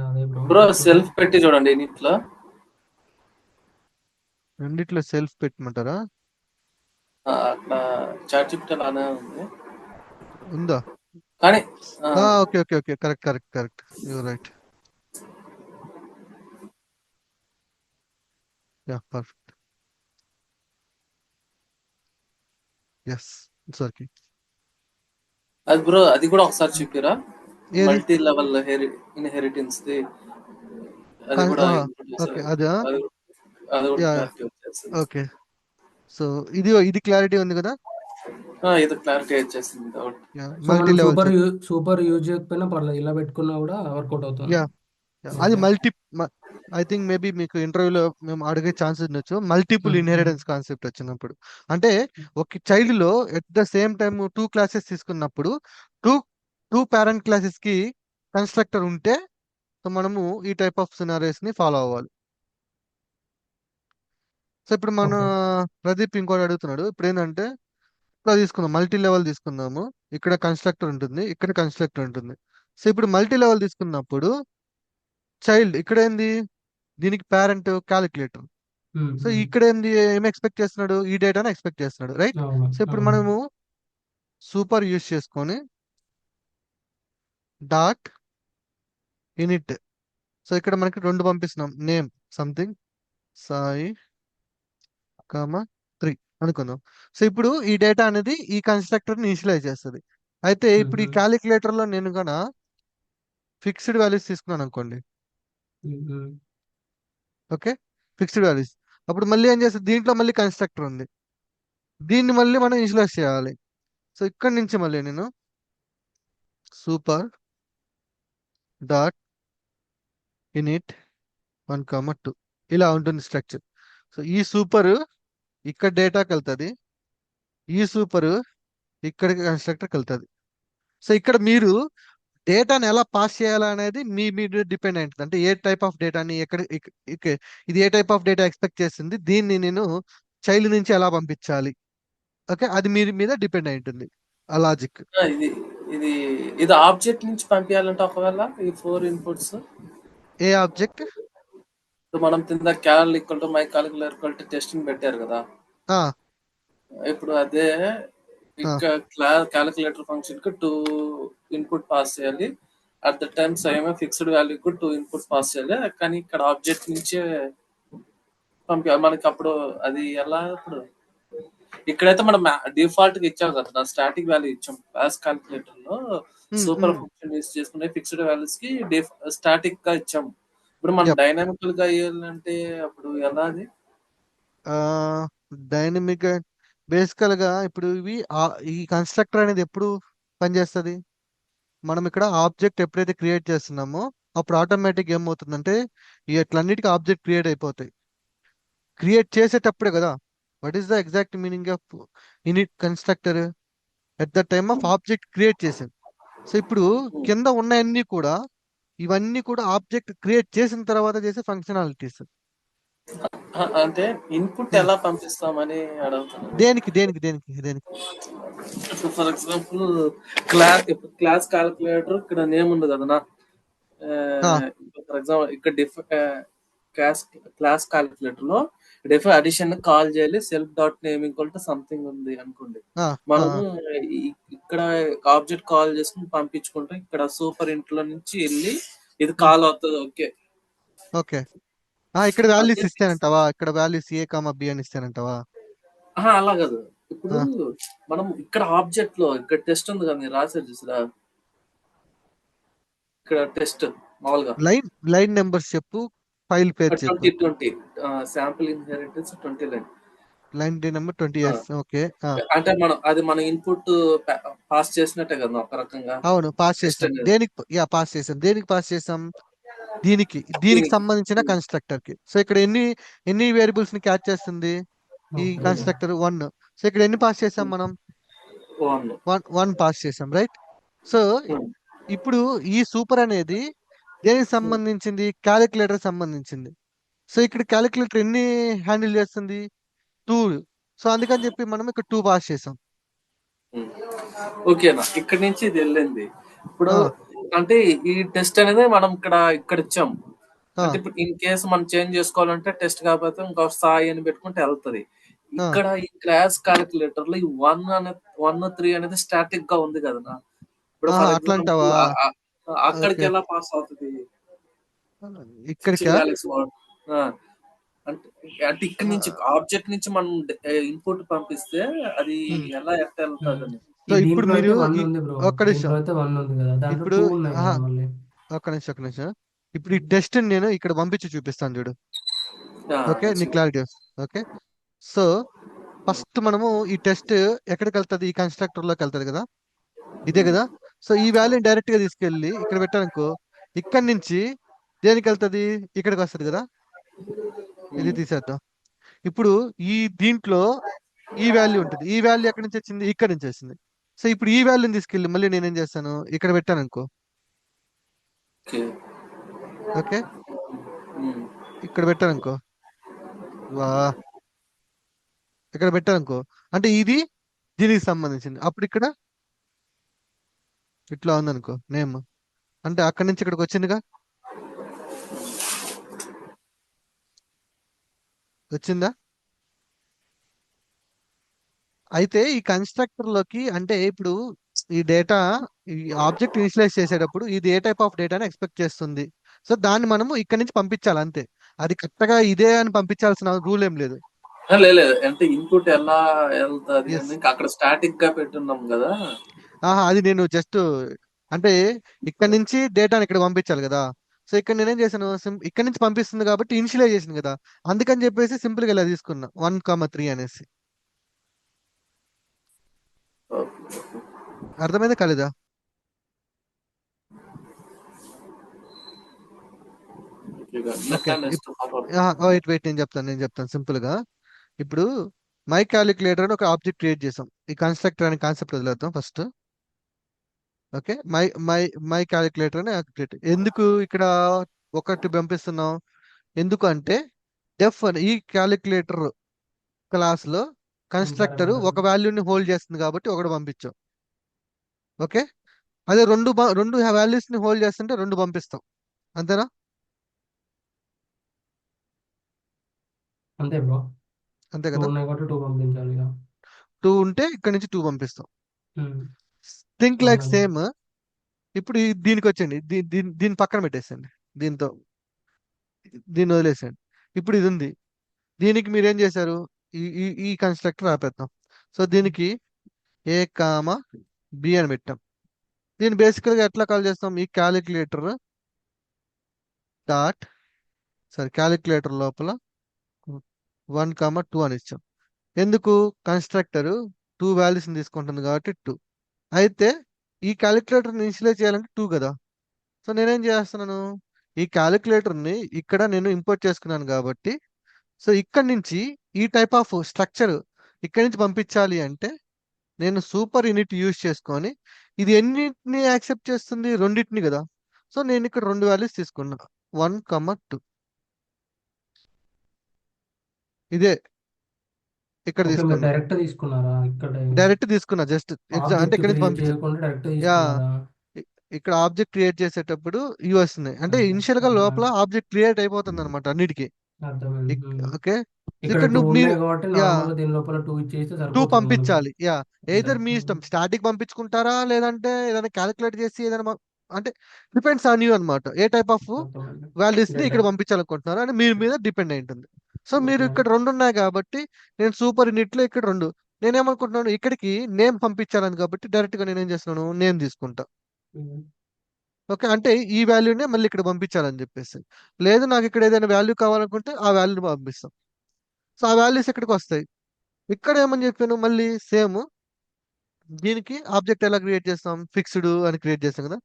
అదే బ్రో బ్రో ఇప్పుడు సెల్ఫ్ పెట్టి చూడండి ఇన్నిట్లో. రెండిట్లో సెల్ఫ్ పెట్టమంటారా? అక్కడ చాట్ జీపీటీ అలానే ఉంది ఉందా? కానీ okay okay okay, correct, you're right. Yeah perfect, yes it's working. అది బ్రో అది కూడా ఒకసారి చెప్పారా, ఏది? మల్టీ లెవెల్ ఇన్హెరిటెన్స్ ది అది కూడా ఓకే అదా, అది కూడా యా క్లారిటీ వచ్చేసింది. ఓకే. సో ఇది క్లారిటీ ఉంది కదా. ఇది క్లారిటీ వచ్చేసింది డౌట్. మల్టీ మనం లెవెల్ సూపర్ యూజ్ చేయకపోయినా పర్లేదు, ఇలా పెట్టుకున్నా కూడా వర్కౌట్ అవుతుంది. యా అది ఓకే. ఐ థింక్ మేబీ మీకు ఇంటర్వ్యూలో మేము అడిగే ఛాన్స్ ఉండొచ్చు, మల్టిపుల్ ఇన్హెరిటెన్స్ కాన్సెప్ట్ వచ్చినప్పుడు. అంటే ఒక చైల్డ్ లో at the same time 2 classes తీసుకున్నప్పుడు టూ టూ పేరెంట్ క్లాసెస్ కి కన్స్ట్రక్టర్ ఉంటే సో మనము ఈ టైప్ ఆఫ్ సినారీస్ ని ఫాలో అవ్వాలి. సో ఇప్పుడు మన ఓకే. ప్రదీప్ ఇంకోటి అడుగుతున్నాడు. ఇప్పుడు ఏంటంటే ఇప్పుడు తీసుకుందాం, మల్టీ లెవెల్ తీసుకుందాము. ఇక్కడ కన్స్ట్రక్టర్ ఉంటుంది, ఇక్కడ కన్స్ట్రక్టర్ ఉంటుంది. సో ఇప్పుడు మల్టీ లెవెల్ తీసుకున్నప్పుడు చైల్డ్ ఇక్కడ ఏంది, దీనికి పేరెంట్ క్యాలిక్యులేటర్. సో ఇక్కడ ఏంది, ఏం ఎక్స్పెక్ట్ చేస్తున్నాడు, ఈ డేటాను ఎక్స్పెక్ట్ చేస్తున్నాడు, రైట్? అవును. సో ఇప్పుడు అవును. మనము సూపర్ యూస్ చేసుకొని డాట్ ఇనిట్. సో ఇక్కడ మనకి 2 పంపిస్తున్నాం, నేమ్ సంథింగ్ సాయి 3 అనుకుందాం. సో ఇప్పుడు ఈ డేటా అనేది ఈ కన్స్ట్రక్టర్ ని ఇనిషియలైజ్ చేస్తుంది. అయితే ఇప్పుడు ఈ క్యాలిక్యులేటర్ లో నేను గన ఫిక్స్డ్ వాల్యూస్ తీసుకున్నాను అనుకోండి, ఓకే, ఫిక్స్డ్ వాల్యూస్. అప్పుడు మళ్ళీ ఏం చేస్తుంది, దీంట్లో మళ్ళీ కన్స్ట్రక్టర్ ఉంది, దీన్ని మళ్ళీ మనం ఇనిషియలైజ్ చేయాలి. సో ఇక్కడ నుంచి మళ్ళీ నేను సూపర్ డాట్ ఇనిట్ 1 2 ఇలా ఉంటుంది స్ట్రక్చర్. సో ఈ సూపర్ ఇక్కడ డేటాకి వెళ్తుంది, ఈ సూపర్ ఇక్కడికి కన్స్ట్రక్టర్కి వెళ్తుంది. సో ఇక్కడ మీరు డేటాని ఎలా పాస్ చేయాలనేది మీ మీద డిపెండ్ అయి ఉంటుంది. అంటే ఏ టైప్ ఆఫ్ డేటాని ఇది ఏ టైప్ ఆఫ్ డేటా ఎక్స్పెక్ట్ చేస్తుంది, దీన్ని నేను చైల్డ్ నుంచి ఎలా పంపించాలి, ఓకే, అది మీ మీద డిపెండ్ అయి ఉంటుంది ఆ లాజిక్. ఇది ఇది ఇది ఆబ్జెక్ట్ నుంచి పంపించాలంటే ఒకవేళ ఈ 4 ఇన్పుట్స్ ఏ ఆబ్జెక్ట్? మనం కింద cal equal to my calculator equal to testing పెట్టారు కదా. ఇప్పుడు అదే ఇక్కడ క్యాలిక్యులేటర్ ఫంక్షన్ కి 2 ఇన్పుట్ పాస్ చేయాలి. At the time same fixed value కు 2 ఇన్పుట్ పాస్ చేయాలి. కానీ ఇక్కడ ఆబ్జెక్ట్ నుంచే పంపించాలి మనకి. అప్పుడు అది ఎలా, ఇప్పుడు ఇక్కడైతే మనం డిఫాల్ట్ గా ఇచ్చాం కదా, స్టాటిక్ వాల్యూ ఇచ్చాం. క్లాస్ క్యాలిక్యులేటర్ లో సూపర్ ఫంక్షన్ యూస్ చేసుకునే ఫిక్స్డ్ వాల్యూస్ కి స్టాటిక్ గా ఇచ్చాం. ఇప్పుడు మనం డైనామికల్ గా ఇవ్వాలంటే అప్పుడు ఎలా అది? డైనమిక్ బేసికల్ గా ఇప్పుడు ఈ కన్స్ట్రక్టర్ అనేది ఎప్పుడు పనిచేస్తుంది, మనం ఇక్కడ ఆబ్జెక్ట్ ఎప్పుడైతే క్రియేట్ చేస్తున్నామో అప్పుడు ఆటోమేటిక్ ఏమవుతుందంటే ఇట్లన్నిటికీ ఆబ్జెక్ట్ క్రియేట్ అయిపోతాయి. క్రియేట్ చేసేటప్పుడే కదా, what is the exact meaning of in it constructor, at the time of object create చేసింది. సో ఇప్పుడు కింద ఉన్నాయన్నీ కూడా, ఇవన్నీ కూడా ఆబ్జెక్ట్ క్రియేట్ చేసిన తర్వాత చేసే ఫంక్షనాలిటీస్. అంటే ఇన్పుట్ ఉమ్. ఎలా పంపిస్తామని అడుగుతున్నాను. దేనికి దేనికి దేనికి దేనికి ఇప్పుడు ఫర్ ఎగ్జాంపుల్ క్లాస్ క్యాలిక్యులేటర్ ఇక్కడ నేమ్ ఉంది కదా. ఆ, ఫర్ ఎగ్జాంపుల్ ఇక్కడ క్లాస్ క్లాస్ క్యాలిక్యులేటర్ లో అడిషన్ కాల్ చేయాలి. Self dot name equal to something ఉంది అనుకోండి. ఆ, ఆ, మనము ఇక్కడ ఆబ్జెక్ట్ కాల్ చేసుకుని పంపించుకుంటాం. ఇక్కడ సూపర్ ఇంట్లో నుంచి వెళ్ళి ఇది ఉమ్, కాల్ అవుతుంది. ఓకే. ఓకే. ఇక్కడ వాల్యూస్ అదే ఇస్తానంటావా? ఇక్కడ వాల్యూస్ ఏ కామా బి అని ఇస్తానంటావా? అలా కాదు. ఇప్పుడు ఆ, మనం ఇక్కడ ఆబ్జెక్ట్ లో ఇక్కడ టెస్ట్ ఉంది కదా, మీరు రాసేది చూసారా? ఇక్కడ టెస్ట్ మామూలుగా లైన్ నెంబర్స్ చెప్పు, ఫైల్ పేరు చెప్పు. 2020 sample inheritance 20 line. Line number 20 yes. Okay. అంటే మన ఇన్పుట్ పాస్ చేసినట్టే కదా ఒక రకంగా అవును, పాస్ టెస్ట్ చేసాం. అనేది. దేనికి పాస్ చేసాం? దేనికి పాస్ చేసాం? దీనికి దీనికి సంబంధించిన కన్స్ట్రక్టర్ కి. సో ఇక్కడ ఎన్ని వేరియబుల్స్ ని క్యాచ్ చేస్తుంది ఈ ఓకే. కన్స్ట్రక్టర్? 1. సో ఇక్కడ ఎన్ని పాస్ చేసాం మనం? వన్. వన్ పాస్ చేసాం, రైట్? సో ఇప్పుడు ఈ సూపర్ అనేది దేనికి సంబంధించింది? క్యాలిక్యులేటర్ సంబంధించింది. సో ఇక్కడ క్యాలిక్యులేటర్ ఎన్ని హ్యాండిల్ చేస్తుంది? 2. సో అందుకని చెప్పి మనం ఇక్కడ 2 పాస్ చేసాం. ఓకేనా? ఇక్కడ నుంచి ఇది వెళ్ళింది. ఇప్పుడు ఆ, అంటే ఈ టెస్ట్ అనేది మనం ఇక్కడ ఇచ్చాం. ఆ, అంటే ఇప్పుడు ఇన్ కేసు మనం చేంజ్ చేసుకోవాలంటే టెస్ట్ కాకపోతే ఇంకో స్థాయి అని పెట్టుకుంటే వెళ్తది. ఆ, ఇక్కడ ఈ క్లాస్ క్యాలిక్యులేటర్ లో ఈ 1 3 అనేది స్టాటిక్ గా ఉంది కదా. ఇప్పుడు ఫర్ అట్లా ఎగ్జాంపుల్ అంటావా? అక్కడికి ఓకే. ఎలా పాస్ అవుతుంది? ఇక్కడికా? స్ట్రింగ్ వాల్యూస్ అంటే అంటే ఇక్కడ నుంచి ఆబ్జెక్ట్ నుంచి మనం ఇన్పుట్ పంపిస్తే అది ఎలా వెళ్తుంది అని. సో ఇప్పుడు దీంట్లో అయితే మీరు 1 ఉంది బ్రో. ఒక్క నిమిషం. దీంట్లో అయితే 1 ఉంది కదా, దాంట్లో ఇప్పుడు 2 ఉన్నాయి ఆహా, కదా మళ్ళీ. ఒక్క నిమిషం. ఇప్పుడు ఈ టెస్ట్ నేను ఇక్కడ పంపించి చూపిస్తాను చూడు. ఓకే, నీ క్లారిటీ. ఓకే. సో ఫస్ట్ మనము ఈ టెస్ట్ ఎక్కడికి వెళ్తుంది? ఈ కన్స్ట్రక్టర్ లోకి వెళ్తుంది కదా, ఇదే కదా. సో ఈ వాల్యూని డైరెక్ట్ గా తీసుకెళ్ళి ఇక్కడ పెట్టానుకో, ఇక్కడ నుంచి దేనికి వెళ్తుంది? ఇక్కడికి వస్తుంది కదా. ఇది తీసేద్దాం. ఇప్పుడు దీంట్లో ఈ వాల్యూ ఉంటుంది. ఈ వాల్యూ ఎక్కడి నుంచి వచ్చింది? ఇక్కడ నుంచి వచ్చింది. సో ఇప్పుడు ఈ వాల్యూని తీసుకెళ్ళి మళ్ళీ నేనేం చేస్తాను? ఇక్కడ పెట్టాను అనుకో. ఓకే, ఇక్కడ పెట్టాను అనుకో. వా, ఇక్కడ పెట్టాను అనుకో, అంటే ఇది దీనికి సంబంధించింది. అప్పుడు ఇక్కడ ఇట్లా ఉందనుకో నేమ్, అంటే అక్కడి నుంచి ఇక్కడికి వచ్చిందిగా. వచ్చిందా? అయితే ఈ కన్స్ట్రక్టర్ లోకి అంటే ఇప్పుడు ఈ డేటా, ఈ ఆబ్జెక్ట్ ఇనిషియలైజ్ చేసేటప్పుడు ఇది ఏ టైప్ ఆఫ్ డేటాని ఎక్స్పెక్ట్ చేస్తుంది. సో దాన్ని మనము ఇక్కడ నుంచి పంపించాలి అంతే. అది కరెక్ట్గా ఇదే అని పంపించాల్సిన రూల్ ఏం లేదు. లేదు, అంటే ఇన్పుట్ ఎలా వెళ్తుంది ఎస్. అని అక్కడ స్టాటిక్ గా పెట్టున్నాం కదా. అది నేను జస్ట్ అంటే ఇక్కడ నుంచి డేటాని ఇక్కడ పంపించాలి కదా. సో ఇక్కడ నేనేం చేశాను? ఇక్కడ నుంచి పంపిస్తుంది కాబట్టి ఇనిషియలైజ్ చేసింది కదా, అందుకని చెప్పేసి సింపుల్ గా ఇలా తీసుకున్నా 1,3 అనేసి. అర్థమైందా కాలేదా? ఓకే. వెయిట్ నేను చెప్తాను సింపుల్ గా. ఇప్పుడు మై క్యాలిక్యులేటర్ అని ఒక ఆబ్జెక్ట్ క్రియేట్ చేసాం. ఈ కన్స్ట్రక్టర్ అనే కాన్సెప్ట్ వదిలేద్దాం first. Okay, my my my calculator అని క్రియేట్. ఎందుకు ఇక్కడ ఒకటి పంపిస్తున్నాం? ఎందుకు అంటే ఈ క్యాలిక్యులేటర్ క్లాస్ లో కన్స్ట్రక్టర్ ఒక వాల్యూని హోల్డ్ చేస్తుంది కాబట్టి ఒకటి పంపించాం. ఓకే, అదే రెండు వాల్యూస్ ని హోల్డ్ చేస్తుంటే రెండు పంపిస్తాం. అంతేనా? అంతే బ్రో. అంతే 2 కదా. ఉన్నాయి కాబట్టి 2 పంపించాలి ఇక. 2 ఉంటే ఇక్కడ నుంచి 2 పంపిస్తాం. ఉమ్. థింక్ లైక్ అవునండి. సేమ్. ఇప్పుడు దీనికి వచ్చండి, దీని పక్కన పెట్టేసండి. దీంతో దీన్ని వదిలేసండి. ఇప్పుడు ఇది ఉంది. దీనికి మీరు ఏం చేశారు? ఈ కన్స్ట్రక్టర్ ఆపేద్దాం. సో దీనికి ఏ కామా బి అని పెట్టాం. దీన్ని బేసికల్ గా ఎట్లా కాల్ చేస్తాం? ఈ క్యాలిక్యులేటర్ డాట్ క్యాలిక్యులేటర్ లోపల 1,2 అని ఇచ్చాం. ఎందుకు? కన్స్ట్రక్టర్ 2 వాల్యూస్ తీసుకుంటుంది కాబట్టి 2. అయితే ఈ క్యాలిక్యులేటర్ ఇనిషియలైజ్ చేయాలంటే 2 కదా. సో నేనేం చేస్తున్నాను? ఈ క్యాలిక్యులేటర్ ని ఇక్కడ నేను ఇంపోర్ట్ చేసుకున్నాను కాబట్టి, సో ఇక్కడ నుంచి ఈ టైప్ ఆఫ్ స్ట్రక్చర్ ఇక్కడ నుంచి పంపించాలి అంటే నేను సూపర్ యూనిట్ యూజ్ చేసుకొని, ఇది ఎన్నిటిని యాక్సెప్ట్ చేస్తుంది? రెండింటిని కదా. సో నేను ఇక్కడ 2 వాల్యూస్ తీసుకున్నా, 1,2. ఇదే ఇక్కడ ఓకే, మీరు తీసుకున్నా, డైరెక్ట్ తీసుకున్నారా ఇక్కడ? డైరెక్ట్ తీసుకున్నా జస్ట్ అంటే ఆబ్జెక్ట్ ఇక్కడ నుంచి క్రియేట్ పంపించా. చేయకుండా డైరెక్ట్ యా, తీసుకున్నారా? ఇక్కడ ఆబ్జెక్ట్ క్రియేట్ చేసేటప్పుడు ఇవి వస్తున్నాయి, అంటే ఇనిషియల్ గా లోపల అర్థమైంది, ఆబ్జెక్ట్ క్రియేట్ అయిపోతుంది అనమాట అన్నిటికీ. అర్థమైంది. ఓకే, సో ఇక్కడ ఇక్కడ టూ నువ్వు మీరు ఉన్నాయి కాబట్టి యా నార్మల్గా దీని లోపల టూ ఇచ్చేస్తే 2 సరిపోతుంది మనకు. పంపించాలి. యా, అంతే. ఎయిదర్ మీ ఇష్టం స్టాటిక్ పంపించుకుంటారా, లేదంటే ఏదైనా క్యాలిక్యులేట్ చేసి ఏదైనా అంటే డిపెండ్స్ ఆన్ యూ అనమాట. ఏ టైప్ ఆఫ్ అర్థమైంది. వాల్యూస్ ని డేటా. ఇక్కడ పంపించాలనుకుంటున్నారు అని మీరు మీద డిపెండ్ అయి ఉంటుంది. సో మీరు ఓకే. ఇక్కడ రెండు ఉన్నాయి కాబట్టి నేను సూపర్ యూనిట్ లో ఇక్కడ రెండు, నేనేమనుకుంటున్నాను ఇక్కడికి నేమ్ పంపించాలని కాబట్టి డైరెక్ట్ గా నేనేం చేస్తున్నాను, నేమ్ తీసుకుంటా. ఉమ్. ఓకే, అంటే ఈ వాల్యూనే మళ్ళీ ఇక్కడ పంపించాలని చెప్పేసి. లేదు నాకు ఇక్కడ ఏదైనా వాల్యూ కావాలనుకుంటే ఆ వాల్యూని పంపిస్తాం. సో ఆ వాల్యూస్ ఇక్కడికి వస్తాయి. ఇక్కడ ఏమని చెప్పాను మళ్ళీ సేమ్, దీనికి ఆబ్జెక్ట్ ఎలా క్రియేట్ చేస్తాం, ఫిక్స్డ్ అని క్రియేట్ చేస్తాం కదా,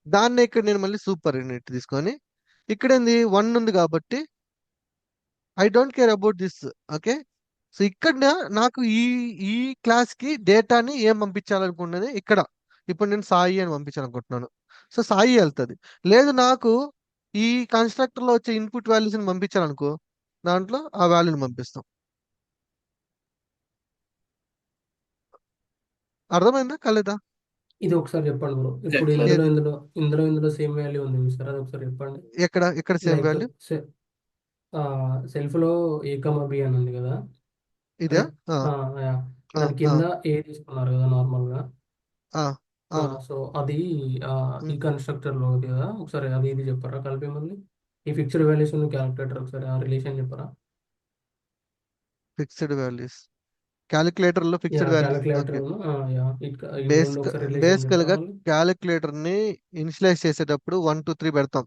దాన్ని ఇక్కడ నేను మళ్ళీ సూపర్ యూనిట్ తీసుకొని ఇక్కడ ఏంది 1 ఉంది కాబట్టి I don't care about this. Okay, so ఇక్కడ నాకు ఈ ఈ క్లాస్ కి డేటాని ఏం పంపించాలనుకున్నది ఇక్కడ, ఇప్పుడు నేను సాయి అని పంపించాలనుకుంటున్నాను, సో సాయి వెళ్తుంది. లేదు నాకు ఈ కన్స్ట్రక్టర్ లో వచ్చే ఇన్పుట్ వాల్యూస్ ని పంపించాలనుకో, దాంట్లో ఆ వాల్యూని పంపిస్తాం. అర్థమైందా కాలేదా? ఇది ఒకసారి చెప్పండి బ్రో. ఇప్పుడు ఎట్లా? ఇందులో ఏది ఇందులో ఇందులో ఇందులో సేమ్ వాల్యూ ఉంది సార్, అది ఒకసారి చెప్పండి. ఎక్కడ ఎక్కడ సేమ్ లైక్ వాల్యూ? సెల్ఫ్ లో ఏ కమా బి అని ఉంది కదా, ఇదా? అది ఆ, యా. ఆ, దాని ఆ, కింద ఏ తీసుకున్నారు కదా నార్మల్ గా. ఆ, అవును. సో అది ఈ కన్స్ట్రక్టర్ లో ఉంది కదా, ఒకసారి అది ఇది చెప్పారా కలిపి మళ్ళీ ఈ ఫిక్స్డ్ వాల్యూస్ క్యాలిక్యులేటర్ ఒకసారి ఆ రిలేషన్ చెప్పారా? ఫిక్స్డ్ వాల్యూస్ క్యాలిక్యులేటర్ లో yeah, fixed values. Calculator okay, yeah ఇవి రెండు ఒకసారి రిలేషన్ బేసికల్ చెప్పారా గా మళ్ళీ? క్యాలిక్యులేటర్ ని ఇనిషియలైజ్ చేసేటప్పుడు 1 2 3 పెడతాం,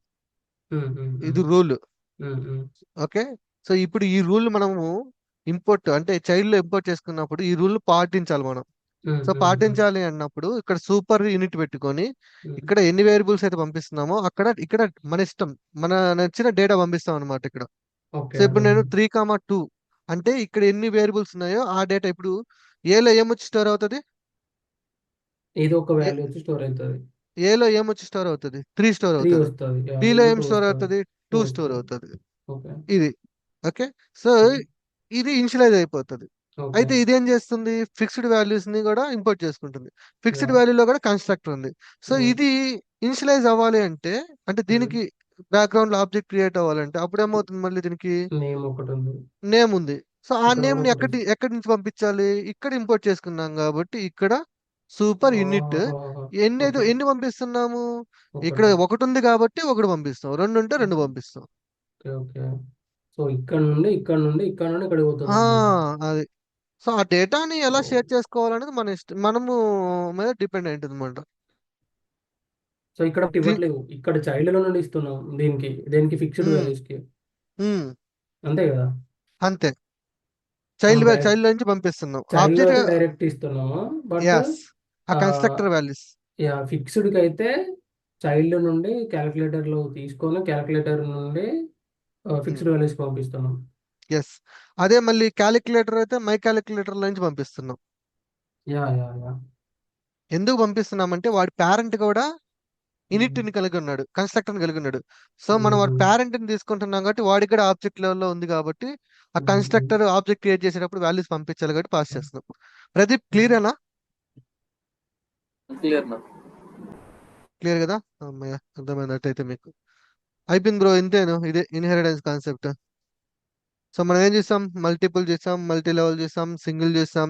ఉమ్, ఉమ్, ఇది ఉమ్, రూల్. ఉమ్, ఉమ్, ఓకే, సో ఇప్పుడు ఈ రూల్ మనము ఇంపోర్ట్ అంటే చైల్డ్ లో ఇంపోర్ట్ చేసుకున్నప్పుడు ఈ రూల్ పాటించాలి మనం. ఉమ్, సో ఉమ్, ఉమ్, పాటించాలి అన్నప్పుడు ఇక్కడ సూపర్ యూనిట్ పెట్టుకొని ఉమ్. ఇక్కడ ఎన్ని వేరియబుల్స్ అయితే పంపిస్తున్నామో అక్కడ ఇక్కడ మన ఇష్టం, మన నచ్చిన డేటా పంపిస్తాం అనమాట ఇక్కడ. ఓకే, సో ఇప్పుడు నేను అర్థమైంది. 3, 2 అంటే ఇక్కడ ఎన్ని వేరియబుల్స్ ఉన్నాయో ఆ డేటా ఇప్పుడు ఏలో ఏమొచ్చి స్టోర్ అవుతుంది, ఏదో ఒక ఏ వాల్యూ వచ్చి స్టోర్ అవుతుంది. ఏలో ఏమొచ్చి స్టోర్ అవుతుంది, 3 స్టోర్ 3 అవుతుంది. వస్తుంది, బిలో ఇది ఏం 2 స్టోర్ వస్తుంది, అవుతుంది, 2 2 స్టోర్ వస్తుంది. అవుతుంది. ఓకే. ఇది ఓకే, సో ఇది ఇనిషియలైజ్ అయిపోతుంది. ఓకే. అయితే ఇదేం చేస్తుంది, ఫిక్స్డ్ వాల్యూస్ ని కూడా ఇంపోర్ట్ చేసుకుంటుంది. యా, ఫిక్స్డ్ వాల్యూలో కూడా కన్స్ట్రక్టర్ ఉంది. So yeah. ఇది ఇనిషియలైజ్ అవ్వాలి అంటే, అంటే దీనికి బ్యాక్గ్రౌండ్ లో ఆబ్జెక్ట్ క్రియేట్ అవ్వాలంటే అప్పుడు ఏమవుతుంది, మళ్ళీ దీనికి నేమ్ ఒకటి ఉంది, నేమ్ ఉంది. సో ఆ ఇక్కడ నేమ్ కూడా ని ఒకటి ఉంది. ఎక్కడి నుంచి పంపించాలి, ఇక్కడ ఇంపోర్ట్ చేసుకున్నాం కాబట్టి ఇక్కడ సూపర్ యూనిట్ ఆహాహాహా. ఓకే. ఎన్ని పంపిస్తున్నాము, ఇక్కడ ఒకటి. ఒకటి ఉంది కాబట్టి ఒకటి పంపిస్తాం, రెండు ఉంటే రెండు ఓకే, పంపిస్తాం. Okay, okay. సో ఇక్కడ నుండి ఇక్కడ నుండి ఇక్కడ నుండి ఇక్కడికి పోతుంది ఆ, అనమాట. అది. సో ఆ డేటాని ఎలా ఓ. షేర్ చేసుకోవాలనేది మన ఇష్టం, మనము మీద డిపెండ్ అయి ఉంటుంది అనమాట. సో ఇక్కడ ఇవ్వట్లేవు, ఇక్కడ చైల్డ్ లో నుండి ఇస్తున్నాం దీనికి దేనికి ఫిక్స్డ్ వాల్యూస్ కి, అంతే కదా? అంతే, చైల్డ్ డైరెక్ట్ చైల్డ్ నుంచి పంపిస్తున్నాం చైల్డ్ లో ఆబ్జెక్ట్. అయితే డైరెక్ట్ ఇస్తున్నాము, బట్ ఎస్, ఆ కన్స్ట్రక్టర్ వాల్యూస్. యా ఫిక్స్డ్ కి అయితే చైల్డ్ నుండి క్యాలిక్యులేటర్ లో తీసుకొని క్యాలిక్యులేటర్ నుండి ఫిక్స్డ్ వాల్యూస్ పంపిస్తున్నాం. ఎస్, అదే మళ్ళీ క్యాలిక్యులేటర్ అయితే మై క్యాలిక్యులేటర్ నుంచి పంపిస్తున్నాం. Yeah, yeah, yeah. ఎందుకు పంపిస్తున్నామంటే వాడి పేరెంట్ కూడా ఇనిట్ ఉమ్, ని కలిగి ఉన్నాడు, కన్స్ట్రక్టర్ ని కలిగి ఉన్నాడు. సో మనం ఉమ్, వాడి ఉమ్, పేరెంట్ ని తీసుకుంటున్నాం కాబట్టి వాడికి కూడా ఆబ్జెక్ట్ లెవెల్లో ఉంది కాబట్టి ఆ ఉమ్, కన్స్ట్రక్టర్ ఆబ్జెక్ట్ క్రియేట్ చేసేటప్పుడు వాల్యూస్ పంపించాలి కాబట్టి పాస్ చేస్తున్నాం. ప్రదీప్ ఉమ్. క్లియరేనా? క్లియర్ నా? క్లియర్ కదా అమ్మయ్య, అర్థమైనట్టయితే మీకు అయిపోయింది బ్రో, ఇంతేను, ఇదే ఇన్హెరిటెన్స్ కాన్సెప్ట్. సో మనం ఏం చేస్తాం, మల్టిపుల్ చేస్తాం, మల్టీ లెవెల్ చేస్తాం, సింగిల్ చేస్తాం,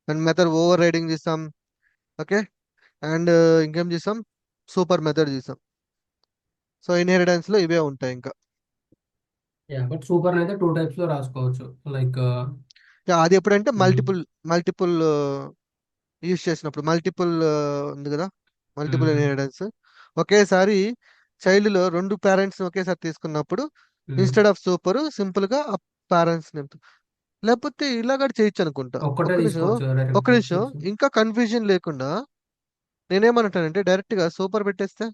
అండ్ మెథడ్ ఓవర్ రైడింగ్ చేస్తాం. ఓకే, అండ్ ఇంకేం చేస్తాం, సూపర్ మెథడ్ చేస్తాం. సో ఇన్హెరిటెన్స్ లో ఇవే ఉంటాయి ఇంకా. యా, బట్ సూపర్ అయితే 2 టైప్స్ లో రాసుకోవచ్చు, లైక్ అది ఎప్పుడంటే మల్టిపుల్ మల్టిపుల్ యూజ్ చేసినప్పుడు, మల్టిపుల్ ఉంది కదా, మల్టిపుల్ ఇన్హెరిటెన్స్. ఒకేసారి చైల్డ్ లో రెండు పేరెంట్స్ ఒకేసారి తీసుకున్నప్పుడు ఇన్స్టెడ్ ఆఫ్ సూపర్ సింపుల్ గా ఆ పేరెంట్స్ లేకపోతే ఇలా కూడా చేయొచ్చు అనుకుంటా. ఒక్కటే ఒక్క నిమిషం, తీసుకోవచ్చు ఒక్క డైరెక్ట్. నిమిషం, ఇంకా కన్ఫ్యూజన్ లేకుండా నేనేమంటానంటే డైరెక్ట్ గా సూపర్ పెట్టేస్తే,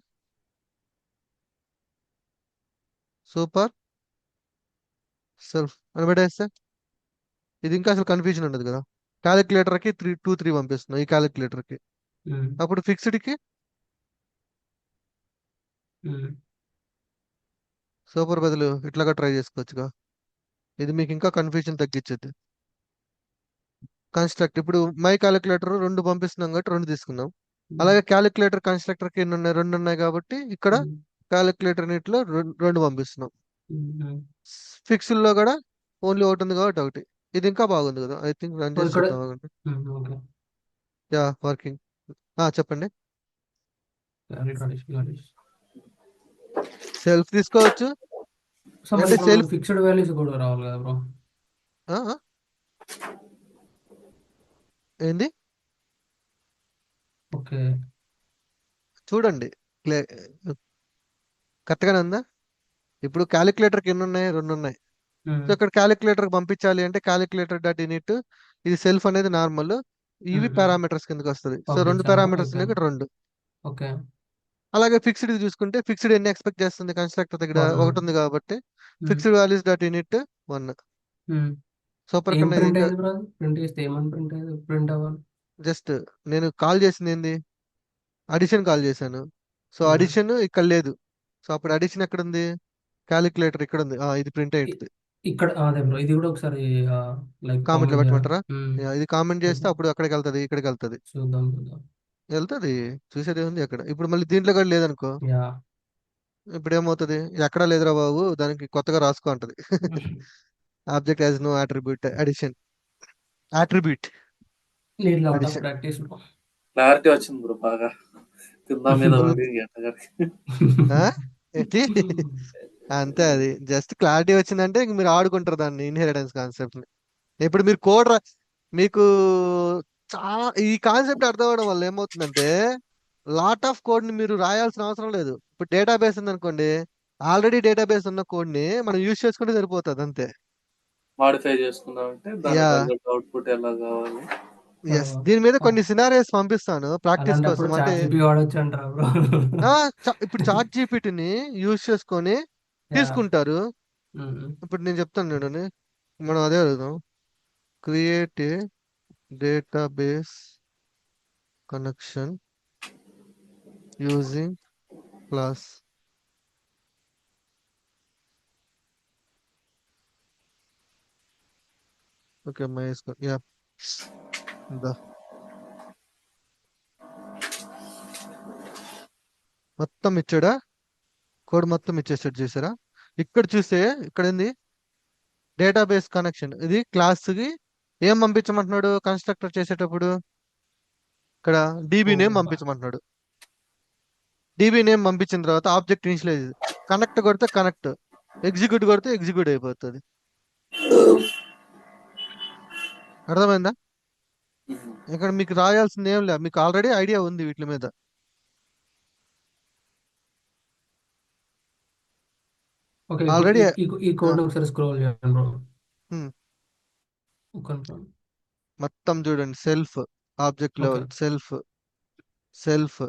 సూపర్ సెల్ఫ్ అని పెట్టేస్తే ఇది ఇంకా అసలు కన్ఫ్యూజన్ ఉండదు కదా. క్యాలిక్యులేటర్ కి 3 పంపిస్తున్నాం ఈ క్యాలిక్యులేటర్ కి, అప్పుడు ఫిక్స్డ్ కి సూపర్ బదులు ఇట్లాగా ట్రై చేసుకోవచ్చుగా. ఇది మీకు ఇంకా కన్ఫ్యూజన్ తగ్గించద్దు. కన్స్ట్రక్ట్ ఇప్పుడు మై క్యాలిక్యులేటర్ 2 పంపిస్తున్నాం కాబట్టి 2 తీసుకున్నాం. అలాగే క్యాలిక్యులేటర్ కన్స్ట్రక్టర్ కి ఎన్ని ఉన్నాయి? 2 ఉన్నాయి కాబట్టి ఇక్కడ క్యాలిక్యులేటర్ నీటిలో 2 పంపిస్తున్నాం. ఫిక్స్డ్ లో కూడా ఓన్లీ ఒకటి ఉంది కాబట్టి ఒకటి. ఇది ఇంకా బాగుంది కదా, ఐ థింక్ రన్ చేసి ఇక్కడ చూద్దాం ఆగండి. Okay yeah working. చెప్పండి. సెల్ఫ్ తీసుకోవచ్చు సో మరి అంటే ఇప్పుడు మనకు సెల్ఫ్ ఫిక్స్డ్ వాల్యూస్ కూడా రావాలి కదా బ్రో? ఏంది ఓకే. చూడండి, కరెక్ట్ గానే ఉందా? ఇప్పుడు క్యాలిక్యులేటర్ కి ఎన్ని ఉన్నాయి? 2 ఉన్నాయి. సో ఇక్కడ క్యాలిక్యులేటర్ పంపించాలి అంటే క్యాలిక్యులేటర్ డాట్ ఇనిట్, ఇది సెల్ఫ్ అనేది నార్మల్, ఇవి పారామీటర్స్ కిందకి వస్తుంది. సో 2 పంపించాము పారామీటర్స్ ఉన్నాయి, అయిపోయింది. ఇక్కడ 2. ఓకే. అలాగే ఫిక్స్డ్ చూసుకుంటే ఫిక్స్డ్ ఎన్ని ఎక్స్పెక్ట్ చేస్తుంది కన్స్ట్రక్టర్ దగ్గర? 1. ఒకటి ఉంది కాబట్టి fixed values dot in it 1. Super ఏం కన్నా ఇది ప్రింట్ ఇంకా అయ్యేది బ్రో? ప్రింట్ చేస్తే ఏమని ప్రింట్ అవ్వాలి? జస్ట్ నేను కాల్ చేసింది ఏంది? అడిషన్ కాల్ చేశాను. సో అడిషన్ ఇక్కడ లేదు. సో అప్పుడు అడిషన్ ఎక్కడ ఉంది? క్యాలిక్యులేటర్ ఇక్కడ ఉంది. ఇది ప్రింట్ అయింటుంది. ఇక్కడ అదే బ్రో, ఇది కూడా ఒకసారి లైక్ కామెంట్లో కామెంట్ చేయరా? పెట్టమంటారా? ఇది కామెంట్ చేస్తే అప్పుడు అక్కడికి వెళ్తుంది, ఇక్కడికి వెళ్తుంది. చూద్దాం చూద్దాం. వెళ్తుంది, చూసేది ఉంది అక్కడ. ఇప్పుడు మళ్ళీ దీంట్లో కూడా లేదనుకో, యా. ఇప్పుడు ఏమవుతుంది? ఎక్కడా లేదురా బాబు, దానికి కొత్తగా రాసుకో అంటది. Object has no attribute addition, attribute need lot of addition. Practice bro. Clarity వచ్చింది బ్రో బాగా, కింద మీద పడి ఎండగారికి. ఏంటి? అంతే, అది జస్ట్ క్లారిటీ వచ్చిందంటే ఇంక మీరు ఆడుకుంటారు దాన్ని, ఇన్హెరిటెన్స్ కాన్సెప్ట్ ని. ఇప్పుడు మీరు మీకు ఈ కాన్సెప్ట్ అర్థం అవడం వల్ల ఏమవుతుందంటే లాట్ ఆఫ్ కోడ్ ని మీరు రాయాల్సిన అవసరం లేదు. ఇప్పుడు డేటాబేస్ ఉందనుకోండి, ఆల్రెడీ డేటాబేస్ ఉన్న కోడ్ ని మనం యూజ్ చేసుకుంటే సరిపోతుంది అంతే. మాడిఫై చేసుకుందామంటే దానికి యా, తగ్గట్టు అవుట్పుట్ ఎలా కావాలి. ఎస్. దీని మీద కొన్ని సినారియోస్ పంపిస్తాను ప్రాక్టీస్ అలాంటప్పుడు కోసం. అంటే చాట్ జీపీటీ వాడొచ్చు అంటారా బ్రో? ఇప్పుడు చాట్ జీపీటీని యూజ్ చేసుకొని యా. తీసుకుంటారు. ఇప్పుడు నేను చెప్తాను చూడండి, మనం అదే అడుగుదాం. Create a database connection using class. Okay MySQL. Yeah, మొత్తం ఇచ్చాడా? కోడ్ మొత్తం ఇచ్చేసాడు, చూసారా? ఇక్కడ చూస్తే ఇక్కడ ఏంది? Database connection. ఇది క్లాస్ కి ఏం పంపించమంటున్నాడు కన్స్ట్రక్టర్ చేసేటప్పుడు? ఇక్కడ డీబీ నేమ్ పంపించమంటున్నాడు. డీబీ నేమ్ పంపించిన తర్వాత ఆబ్జెక్ట్ ఇనిషియలైజ్, కనెక్ట్ కొడితే కనెక్ట్, ఎగ్జిక్యూట్ కొడితే ఎగ్జిక్యూట్ అయిపోతుంది. అర్థమైందా? ఇక్కడ మీకు రాయాల్సింది ఏం లేదు, మీకు ఆల్రెడీ ఐడియా ఉంది వీటి మీద. ఓకే. ఆల్రెడీ ఈ కోడ్ ఒకసారి స్క్రోల్ చేయండి బ్రో. కన్ఫర్మ్. మొత్తం చూడండి, self, object level, self, self,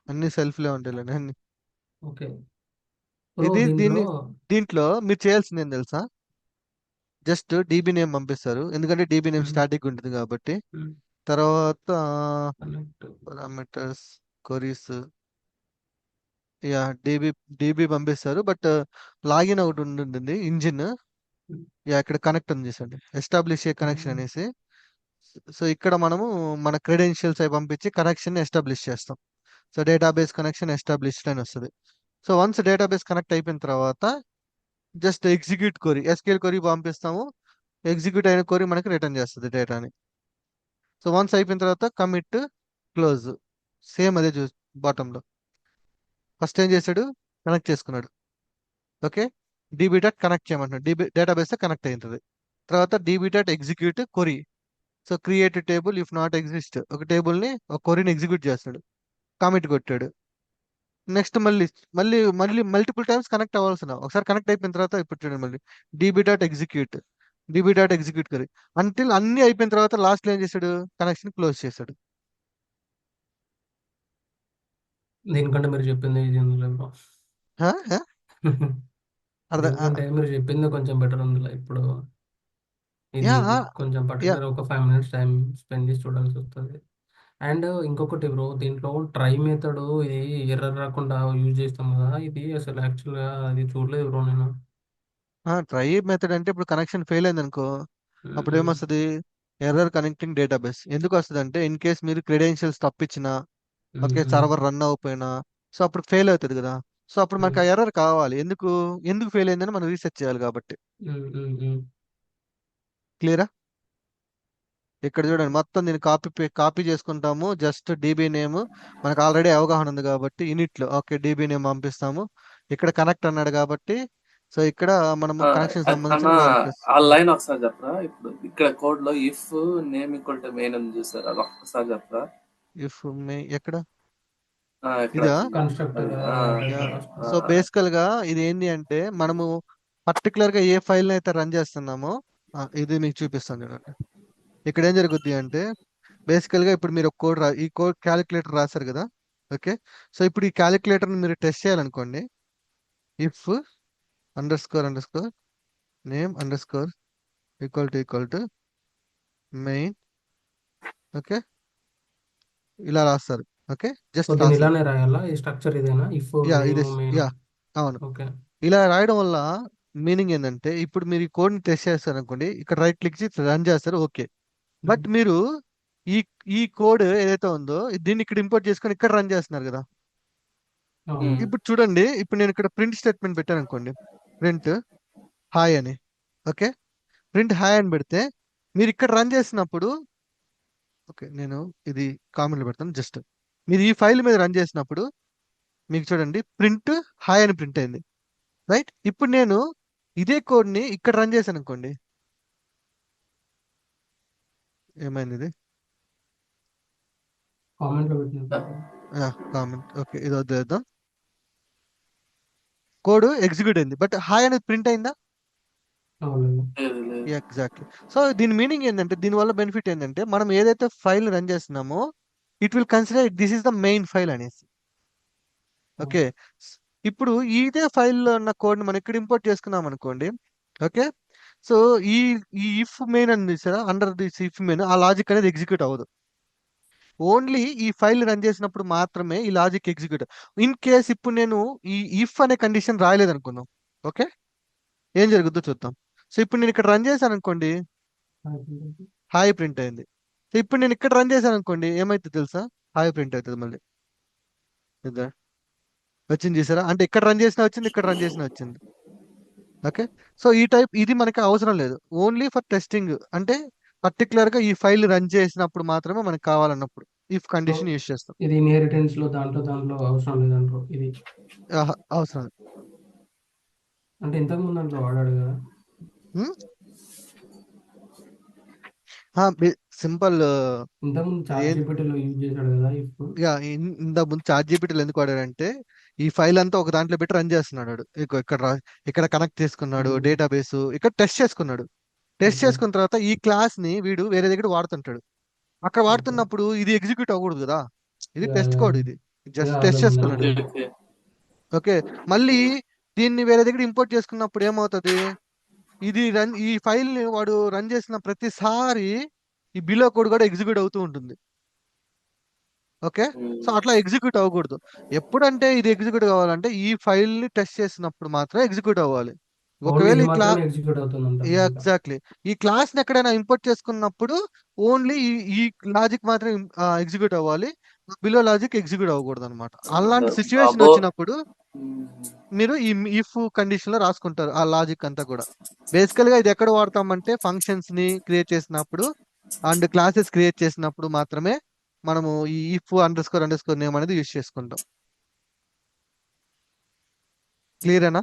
అన్ని సెల్ఫ్లే ఉంటాయి అన్ని. ఓకే. ఇది దీంట్లో మీరు చేయాల్సింది ఏం తెలుసా? జస్ట్ డీబీ నేమ్ పంపిస్తారు, ఎందుకంటే డీబీ నేమ్ స్టాటిక్ ఉంటుంది కాబట్టి. తర్వాత పారామీటర్స్, కొరీస్, యా డీబీ పంపిస్తారు. బట్ లాగిన్ ఒకటి ఉంటుంది, ఇంజిన్. యా, ఇక్కడ కనెక్ట్ ఉంది చూసండి, ఎస్టాబ్లిష్ ఏ కనెక్షన్ అనేసి. సో ఇక్కడ మనము మన క్రెడెన్షియల్స్ అవి పంపించి కనెక్షన్ ఎస్టాబ్లిష్ చేస్తాం. సో డేటాబేస్ కనెక్షన్ ఎస్టాబ్లిష్డ్ అని వస్తుంది. సో వన్స్ డేటాబేస్ కనెక్ట్ అయిపోయిన తర్వాత జస్ట్ ఎగ్జిక్యూట్ కొరీ, ఎస్క్యూఎల్ కొరీ పంపిస్తాము. ఎగ్జిక్యూట్ అయిన కొరీ మనకి రిటర్న్ చేస్తుంది డేటాని. సో వన్స్ అయిపోయిన తర్వాత కమిట్, క్లోజ్, సేమ్ అదే బాటంలో. ఫస్ట్ ఏం చేశాడు? కనెక్ట్ చేసుకున్నాడు. ఓకే, డీబీ డాట్ కనెక్ట్ చేయమంటున్నాడు, డేటాబేస్ కనెక్ట్ అవుతుంది. తర్వాత DB dot execute query. So create table if not exist, ఒక టేబుల్ని ఒక కొరీని ఎగ్జిక్యూట్ చేస్తాడు. కామెంట్ కొట్టాడు. నెక్స్ట్ మళ్ళీ మళ్ళీ మళ్ళీ మల్టిపుల్ టైమ్స్ కనెక్ట్ అవ్వాల్సిన, ఒకసారి కనెక్ట్ అయిపోయిన తర్వాత ఇప్పుడు చూడండి మళ్ళీ DB dot execute, DB dot execute query, until అన్ని అయిపోయిన తర్వాత లాస్ట్లో ఏం చేశాడు? కనెక్షన్ క్లోజ్ చేశాడు. దీనికంటే మీరు చెప్పింది ఇది ఉంది బ్రో. దీనికంటే మీరు చెప్పింది కొంచెం బెటర్ ఉంది. ఇప్పుడు ఇది కొంచెం పర్టికులర్ ఒక 5 minutes టైం స్పెండ్ చేసి చూడాల్సి వస్తుంది. అండ్ ఇంకొకటి బ్రో, దీంట్లో ట్రై మెథడ్ ఇది ఎర్రర్ రాకుండా యూజ్ చేస్తాం కదా, ఇది అసలు యాక్చువల్గా అది చూడలేదు బ్రో నేను. ట్రై మెథడ్ అంటే ఇప్పుడు కనెక్షన్ ఫెయిల్ అయింది అనుకో, అప్పుడు మ్మ్. ఏమొస్తుంది? Error connecting database. ఎందుకు వస్తుంది అంటే ఇన్ కేస్ మీరు క్రెడెన్షియల్స్ తప్పించినా, ఓకే, మ్మ్. సర్వర్ రన్ అవ్వకపోయినా, సో అప్పుడు ఫెయిల్ అవుతుంది కదా. సో అప్పుడు మనకు ఆ మ్మ్. ఎర్రర్ కావాలి. ఎందుకు ఎందుకు ఫెయిల్ అయిందని మనం రీసెర్చ్ చేయాలి కాబట్టి. మ్మ్. మ్మ్. క్లియరా? ఇక్కడ చూడండి, మొత్తం నేను కాపీ చేసుకుంటాము. జస్ట్ డీబీ నేమ్ మనకు ఆల్రెడీ అవగాహన ఉంది కాబట్టి ఇనిట్లో ఓకే డీబీ నేమ్ పంపిస్తాము. ఇక్కడ కనెక్ట్ అన్నాడు కాబట్టి, సో ఇక్కడ మనము కనెక్షన్ అన్న సంబంధించిన వాల్యూస్. ఆ లైన్ ఒకసారి చెప్పరా? ఇప్పుడు ఇక్కడ కోడ్ లో if name equal to main అని చూసారు, అది ఒక్కసారి చెప్పరా? ఇఫ్ ఎక్కడ ఇక్కడ ఇదా? వచ్చింది కన్స్ట్రక్టర్ అది. సో బేసికల్ గా ఇది ఏంటి అంటే మనము పర్టికులర్ గా ఏ ఫైల్ అయితే రన్ చేస్తున్నామో, ఇది మీకు చూపిస్తాను చూడండి. ఇక్కడ ఏం జరుగుద్ది అంటే బేసికల్ గా ఇప్పుడు మీరు ఒక ఈ కోడ్ క్యాలిక్యులేటర్ రాశారు కదా. ఓకే, సో ఇప్పుడు ఈ క్యాలిక్యులేటర్ మీరు టెస్ట్ చేయాలనుకోండి. If underscore name equal to main. Okay, ఇలా రాస్తారు. ఓకే, సో జస్ట్ దీన్ని రాస్తారు. ఇలానే రాయాలా? ఈ స్ట్రక్చర్ ఇదేనా? ఇఫ్ యా నేమ్ ఇది మెయిన్. యా అవును. ఓకే. ఇలా రాయడం వల్ల మీనింగ్ ఏంటంటే ఇప్పుడు మీరు ఈ కోడ్ని టెస్ట్ చేస్తారు అనుకోండి, ఇక్కడ రైట్ క్లిక్ చేసి రన్ చేస్తారు. ఓకే, బట్ మీరు ఈ ఈ కోడ్ ఏదైతే ఉందో దీన్ని ఇక్కడ ఇంపోర్ట్ చేసుకొని ఇక్కడ రన్ చేస్తున్నారు కదా. అవును. ఇప్పుడు చూడండి, ఇప్పుడు నేను ఇక్కడ ప్రింట్ స్టేట్మెంట్ పెట్టాను అనుకోండి, ప్రింట్ హాయ్ అని. ఓకే, ప్రింట్ హాయ్ అని పెడితే మీరు ఇక్కడ రన్ చేసినప్పుడు, ఓకే నేను ఇది కామెంట్లో పెడతాను. జస్ట్ మీరు ఈ ఫైల్ మీద రన్ చేసినప్పుడు మీకు చూడండి ప్రింట్ హాయ్ అని ప్రింట్ అయింది. రైట్, ఇప్పుడు నేను ఇదే కోడ్ని ఇక్కడ రన్ చేశాను అనుకోండి, ఏమైంది ఇది? కామెంట్ లో పెట్టినప్పుడు. కామెంట్ ఓకే, ఇది వదిలేద్దాం. కోడ్ ఎగ్జిక్యూట్ అయింది, బట్ హాయ్ అనేది ప్రింట్ అయిందా? అవును. లేదు లేదు. ఎగ్జాక్ట్లీ. సో దీని మీనింగ్ ఏంటంటే, దీని వల్ల బెనిఫిట్ ఏంటంటే మనం ఏదైతే ఫైల్ రన్ చేస్తున్నామో it will consider this is the main file అనేసి. ఓకే, ఇప్పుడు ఇదే ఫైల్లో ఉన్న కోడ్ని మనం ఇక్కడ ఇంపోర్ట్ చేసుకున్నాం అనుకోండి. ఓకే, సో ఈ ఈ ఇఫ్ మెయిన్ అని sir under this if main ఆ లాజిక్ అనేది ఎగ్జిక్యూట్ అవ్వదు. ఓన్లీ ఈ ఫైల్ రన్ చేసినప్పుడు మాత్రమే ఈ లాజిక్ ఎగ్జిక్యూట్. ఇన్ కేస్ ఇప్పుడు నేను ఈ ఇఫ్ అనే కండిషన్ రాయలేదు అనుకుందాం. ఓకే, ఏం జరుగుద్దో చూద్దాం. సో ఇప్పుడు నేను ఇక్కడ రన్ చేశాను అనుకోండి, హాయ్ ప్రింట్ అయింది. సో ఇప్పుడు నేను ఇక్కడ రన్ చేశాను అనుకోండి, ఏమైతే తెలుసా? హాయ్ ప్రింట్ అవుతుంది మళ్ళీ. ఇదా వచ్చింది చూసారా? అంటే ఇక్కడ రన్ చేసినా వచ్చింది, ఇక్కడ రన్ చేసినా వచ్చింది. ఓకే, సో ఈ టైప్ ఇది మనకి అవసరం లేదు. ఓన్లీ ఫర్ టెస్టింగ్, అంటే పర్టికులర్ గా ఈ ఫైల్ రన్ చేసినప్పుడు మాత్రమే మనకు కావాలన్నప్పుడు ఇఫ్ సో కండిషన్ యూజ్ చేస్తాం. ఇది ఇన్హెరిటెన్స్ లో దాంట్లో అవసరం లేదంటారు ఇది. అవసరం లేదు. అంటే ఇంతకు ముందు దాంట్లో వాడాడు కదా. సింపుల్. ఇంతకుముందు చాట్ జీపీటీలో యూజ్ చేశాడు కదా ఇఫ్. ఇంతకు ముందు చాట్ జీపీటీలో ఎందుకు వాడాడంటే ఈ ఫైల్ అంతా ఒక దాంట్లో పెట్టి రన్ చేస్తున్నాడు వాడు. ఇక్కడ కనెక్ట్ చేసుకున్నాడు డేటాబేస్, ఇక్కడ టెస్ట్ చేసుకున్నాడు. Test okay. చేసుకున్న తర్వాత ఈ క్లాస్ ని వీడు వేరే దగ్గర వాడుతుంటాడు. అక్కడ ఓకే. వాడుతున్నప్పుడు ఇది ఎగ్జిక్యూట్ అవ్వకూడదు కదా. ఇది యా, టెస్ట్ యా. కోడ్, ఇది జస్ట్ యా, టెస్ట్ అర్థమైంది, చేసుకున్నాడు. ఓకే అర్థమైంది. ఓకే. ఓకే, మళ్ళీ దీన్ని వేరే దగ్గర ఇంపోర్ట్ చేసుకున్నప్పుడు ఏమవుతుంది? ఈ ఫైల్ ని వాడు రన్ చేసిన ప్రతిసారి ఈ బిలో కోడ్ కూడా ఎగ్జిక్యూట్ అవుతూ ఉంటుంది. ఓకే, సో అట్లా ఎగ్జిక్యూట్ అవ్వకూడదు. ఎప్పుడంటే ఇది ఎగ్జిక్యూట్ కావాలంటే ఈ ఫైల్ ని టెస్ట్ చేసినప్పుడు మాత్రమే ఎగ్జిక్యూట్ అవ్వాలి. ఓన్లీ ఒకవేళ ఇది ఈ మాత్రమే ఎగ్జిక్యూట్ అవుతుంది అంటారు ఇంకా. ఎగ్జాక్ట్లీ ఈ క్లాస్ ని ఎక్కడైనా ఇంపోర్ట్ చేసుకున్నప్పుడు ఓన్లీ ఈ లాజిక్ మాత్రం ఎగ్జిక్యూట్ అవ్వాలి. బిలో లాజిక్ ఎగ్జిక్యూట్ అవ్వకూడదు అనమాట. అలాంటి సిచ్యువేషన్ అబ్బో. వచ్చినప్పుడు మీరు ఈ ఇఫ్ కండిషన్ లో రాసుకుంటారు ఆ లాజిక్ అంతా కూడా. బేసికల్ గా ఇది ఎక్కడ వాడతామంటే ఫంక్షన్స్ ని క్రియేట్ చేసినప్పుడు అండ్ క్లాసెస్ క్రియేట్ చేసినప్పుడు మాత్రమే మనము ఈ ఇఫ్ అండర్ స్కోర్ నేమ్ అనేది యూజ్ చేసుకుంటాం. క్లియరేనా?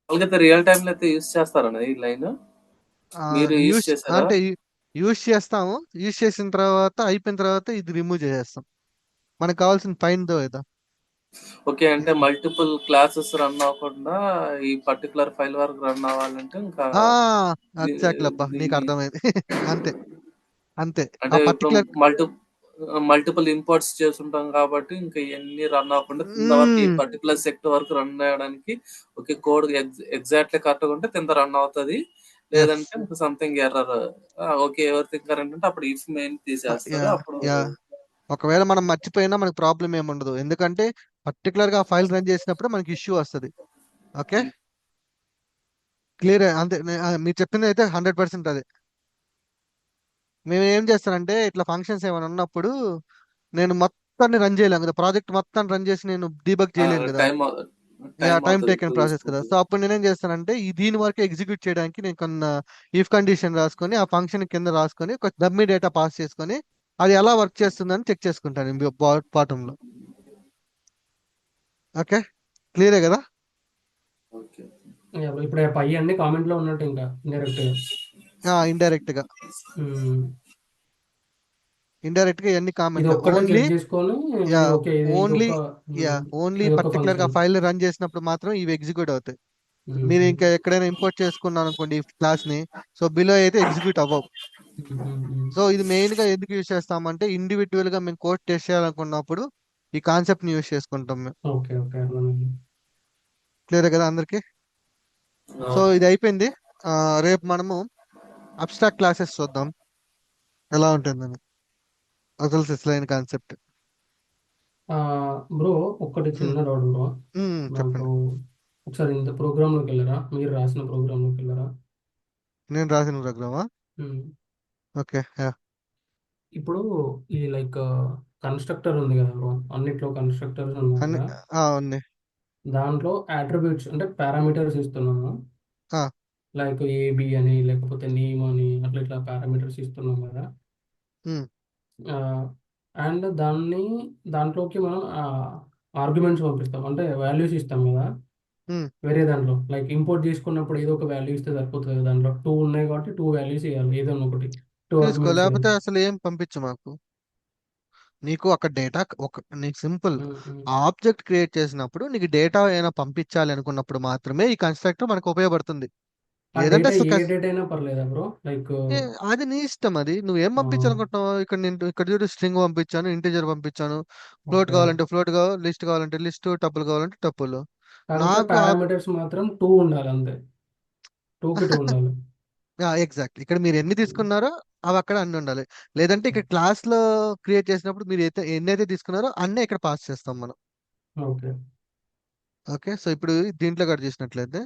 వాళ్ళకైతే రియల్ టైమ్ లో అయితే యూస్ చేస్తారన్న ఈ లైన్, మీరు యూస్ చేశారా? అంటే యూజ్ చేస్తాము. యూజ్ చేసిన తర్వాత అయిపోయిన తర్వాత ఇది రిమూవ్ చేసేస్తాం. మనకు కావాల్సిన ఫైన్ దో ఏదో. ఓకే, అంటే మల్టిపుల్ క్లాసెస్ రన్ అవ్వకుండా ఈ పర్టికులర్ ఫైల్ వరకు రన్ అవ్వాలంటే ఇంకా ఎగ్జాక్ట్లీ అబ్బా, నీకు దీన్ని అర్థమైంది. అంతే అంతే అంటే ఆ ఇప్పుడు పర్టికులర్ మల్టిపుల్ ఇంపోర్ట్స్ చేస్తుంటాం కాబట్టి ఇంకా ఇవన్నీ రన్ అవ్వకుండా కింద వరకు ఈ పర్టికులర్ సెక్టర్ వరకు రన్ అయ్యడానికి ఓకే కోడ్ ఎగ్జాక్ట్లీ కరెక్ట్గా ఉంటే కింద రన్ అవుతుంది. లేదంటే ఇంకా something error. Okay, everything current అంటే అప్పుడు ఇఫ్ మెయిన్ తీసేస్తారు. అప్పుడు ఒకవేళ మనం మర్చిపోయినా మనకు ప్రాబ్లం ఏమి ఉండదు. ఎందుకంటే పర్టికులర్ గా ఫైల్ రన్ చేసినప్పుడు మనకి ఇష్యూ వస్తుంది. ఓకే, క్లియర్ అంతే మీరు చెప్పింది అయితే 100% అది. మేము ఏం చేస్తానంటే ఇట్లా ఫంక్షన్స్ ఏమైనా ఉన్నప్పుడు నేను మొత్తాన్ని రన్ చేయలేము కదా, ప్రాజెక్ట్ మొత్తాన్ని రన్ చేసి నేను డీబగ్ చేయలేను కదా. టైం టైం టైం అవుతుంది, టేకెన్ ఎక్కువ ప్రాసెస్ కదా. సో తీసుకుంటుంది. అప్పుడు నేనేం చేస్తానంటే దీని వరకు ఎగ్జిక్యూట్ చేయడానికి నేను కొన్న ఇఫ్ కండిషన్ రాసుకొని ఆ ఫంక్షన్ కింద రాసుకొని ఒక డమ్మీ డేటా పాస్ చేసుకొని అది ఎలా వర్క్ చేస్తుందని చెక్ చేసుకుంటాను బాటంలో. ఓకే, క్లియరే కదా. ఓకే. ఇప్పుడు పై అన్ని కామెంట్లో ఉన్నట్టు ఇంకా ఇండైరెక్ట్ గా ఇండైరెక్ట్ గా ఎన్ని ఇది కామెంట్ ఒక్కటే ఓన్లీ. చెక్ చేసుకొని యా ఇది ఓకే, ఇది ఓన్లీ ఇదొక ఓన్లీ ఇదొక పర్టికులర్ గా ఫంక్షన్. ఫైల్ రన్ చేసినప్పుడు మాత్రం ఇవి ఎగ్జిక్యూట్ అవుతాయి. మీరు ఇంకా ఎక్కడైనా ఇంపోర్ట్ చేసుకున్నాను అనుకోండి ఈ క్లాస్ ని, సో బిలో అయితే ఎగ్జిక్యూట్ అవ్వవు. సో ఇది మెయిన్ గా ఎందుకు యూజ్ చేస్తామంటే ఇండివిజువల్ గా మేము కోడ్ టెస్ట్ చేయాలనుకున్నప్పుడు ఈ కాన్సెప్ట్ ని యూజ్ చేసుకుంటాం మేము. ఓకే ఓకే అర్థమైంది. క్లియర్ కదా అందరికి. సో ఇది అయిపోయింది. రేపు మనము అబ్స్ట్రాక్ట్ క్లాసెస్ చూద్దాం ఎలా ఉంటుందని, అసలు సిస్లైన్ కాన్సెప్ట్. బ్రో ఒక్కటి చిన్న డౌట్ బ్రో. నాకు చెప్పండి. ఒకసారి ఇంత ప్రోగ్రాంలోకి వెళ్ళరా, మీరు రాసిన ప్రోగ్రాంలోకి వెళ్ళరా? నేను రాసిన ప్రోగ్రామా? ఉమ్. ఓకే. ఇప్పుడు ఈ లైక్ కన్స్ట్రక్టర్ ఉంది కదా బ్రో, అన్నిట్లో కన్స్ట్రక్టర్స్ ఉన్నాయి అన్ని కదా, ఉంది. దాంట్లో అట్రిబ్యూట్స్ అంటే పారామీటర్స్ ఇస్తున్నాము, ఆ, లైక్ ఏబి అని లేకపోతే నేమ్ అని అట్లా ఇట్లా పారామీటర్స్ ఇస్తున్నాం కదా. ఉమ్, అండ్ దాంట్లోకి మనం ఆర్గ్యుమెంట్స్ పంపిస్తాం, అంటే వాల్యూస్ ఇస్తాం కదా. ఉమ్. వేరే దాంట్లో లైక్ ఇంపోర్ట్ చేసుకున్నప్పుడు ఏదో ఒక వాల్యూ ఇస్తే సరిపోతుంది కదా, దాంట్లో టూ ఉన్నాయి కాబట్టి టూ వాల్యూస్ ఇవ్వాలి, ఏదైనా ఒకటి, టూ తీసుకో, ఆర్గ్యుమెంట్స్ లేకపోతే ఇవ్వాలి. అసలు ఏం పంపించు మాకు. నీకు అక్కడ డేటా నీకు సింపుల్ ఉమ్, ఉమ్. ఆబ్జెక్ట్ క్రియేట్ చేసినప్పుడు నీకు డేటా అయినా పంపించాలి అనుకున్నప్పుడు మాత్రమే ఈ కన్స్ట్రక్టర్ మనకు ఉపయోగపడుతుంది. ఆ లేదంటే డేటా అసలు ఏ డేటా అయినా పర్లేదా బ్రో, లైక్? అది నీ ఇష్టం. అది నువ్వేం పంపించాలనుకుంటున్నావు. ఇక్కడ నేను ఇక్కడ చూడు స్ట్రింగ్ పంపించాను, ఇంటీజర్ పంపించాను, ఫ్లోట్ ఓకే, కావాలంటే ఫ్లోట్, లిస్ట్ కావాలంటే లిస్ట్, టపుల్ కావాలంటే టపుల్. కాకపోతే నాకు పారామీటర్స్ మాత్రం టూ ఉండాలి అంతే, టూకి టూ ఉండాలి. ఎగ్జాక్ట్ ఇక్కడ మీరు ఎన్ని తీసుకున్నారో అవి అక్కడ అన్ని ఉండాలి. లేదంటే ఇక్కడ క్లాస్ లో క్రియేట్ చేసినప్పుడు మీరు ఎన్నైతే తీసుకున్నారో అన్నీ ఇక్కడ పాస్ చేస్తాం మనం. ఓకే. ఓకే, సో ఇప్పుడు దీంట్లో కూడా చూసినట్లయితే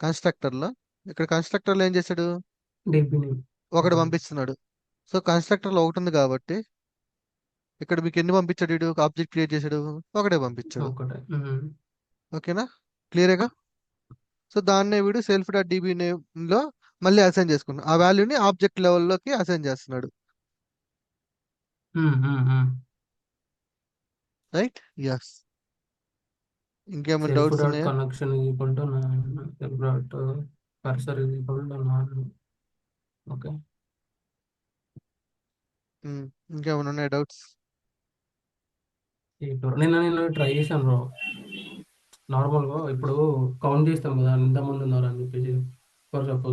కన్స్ట్రక్టర్ లో, ఇక్కడ కన్స్ట్రక్టర్ లో ఏం చేశాడు, డిబిని ఒకటి పంపిస్తున్నాడు. సో కన్స్ట్రక్టర్ లో ఒకటి ఉంది కాబట్టి ఇక్కడ మీకు ఎన్ని పంపించాడు, వీడు ఆబ్జెక్ట్ క్రియేట్ చేశాడు, ఒకటే పంపించాడు. ఒకటే. ఓకేనా, క్లియరేగా. సో దాన్నే వీడు సెల్ఫ్ డాట్ డిబి నేమ్ లో మళ్ళీ అసైన్ చేసుకున్నాడు, ఆ వాల్యూని ఆబ్జెక్ట్ లెవెల్లోకి అసైన్ చేస్తున్నాడు. Right, yes. ఇంకేమైనా సెల్ఫ్ డౌట్స్ డాట్ ఉన్నాయా? Connection is equal to self dot cursor is equal to okay. ఇంకేమైనా ఉన్నాయా డౌట్స్? నేను ట్రై చేశాను బ్రో, నార్మల్గా ఇప్పుడు కౌంట్ చేస్తాం కదా ఎంతమంది ఉన్నారు అని చెప్పేసి, ఫర్ సపోజ్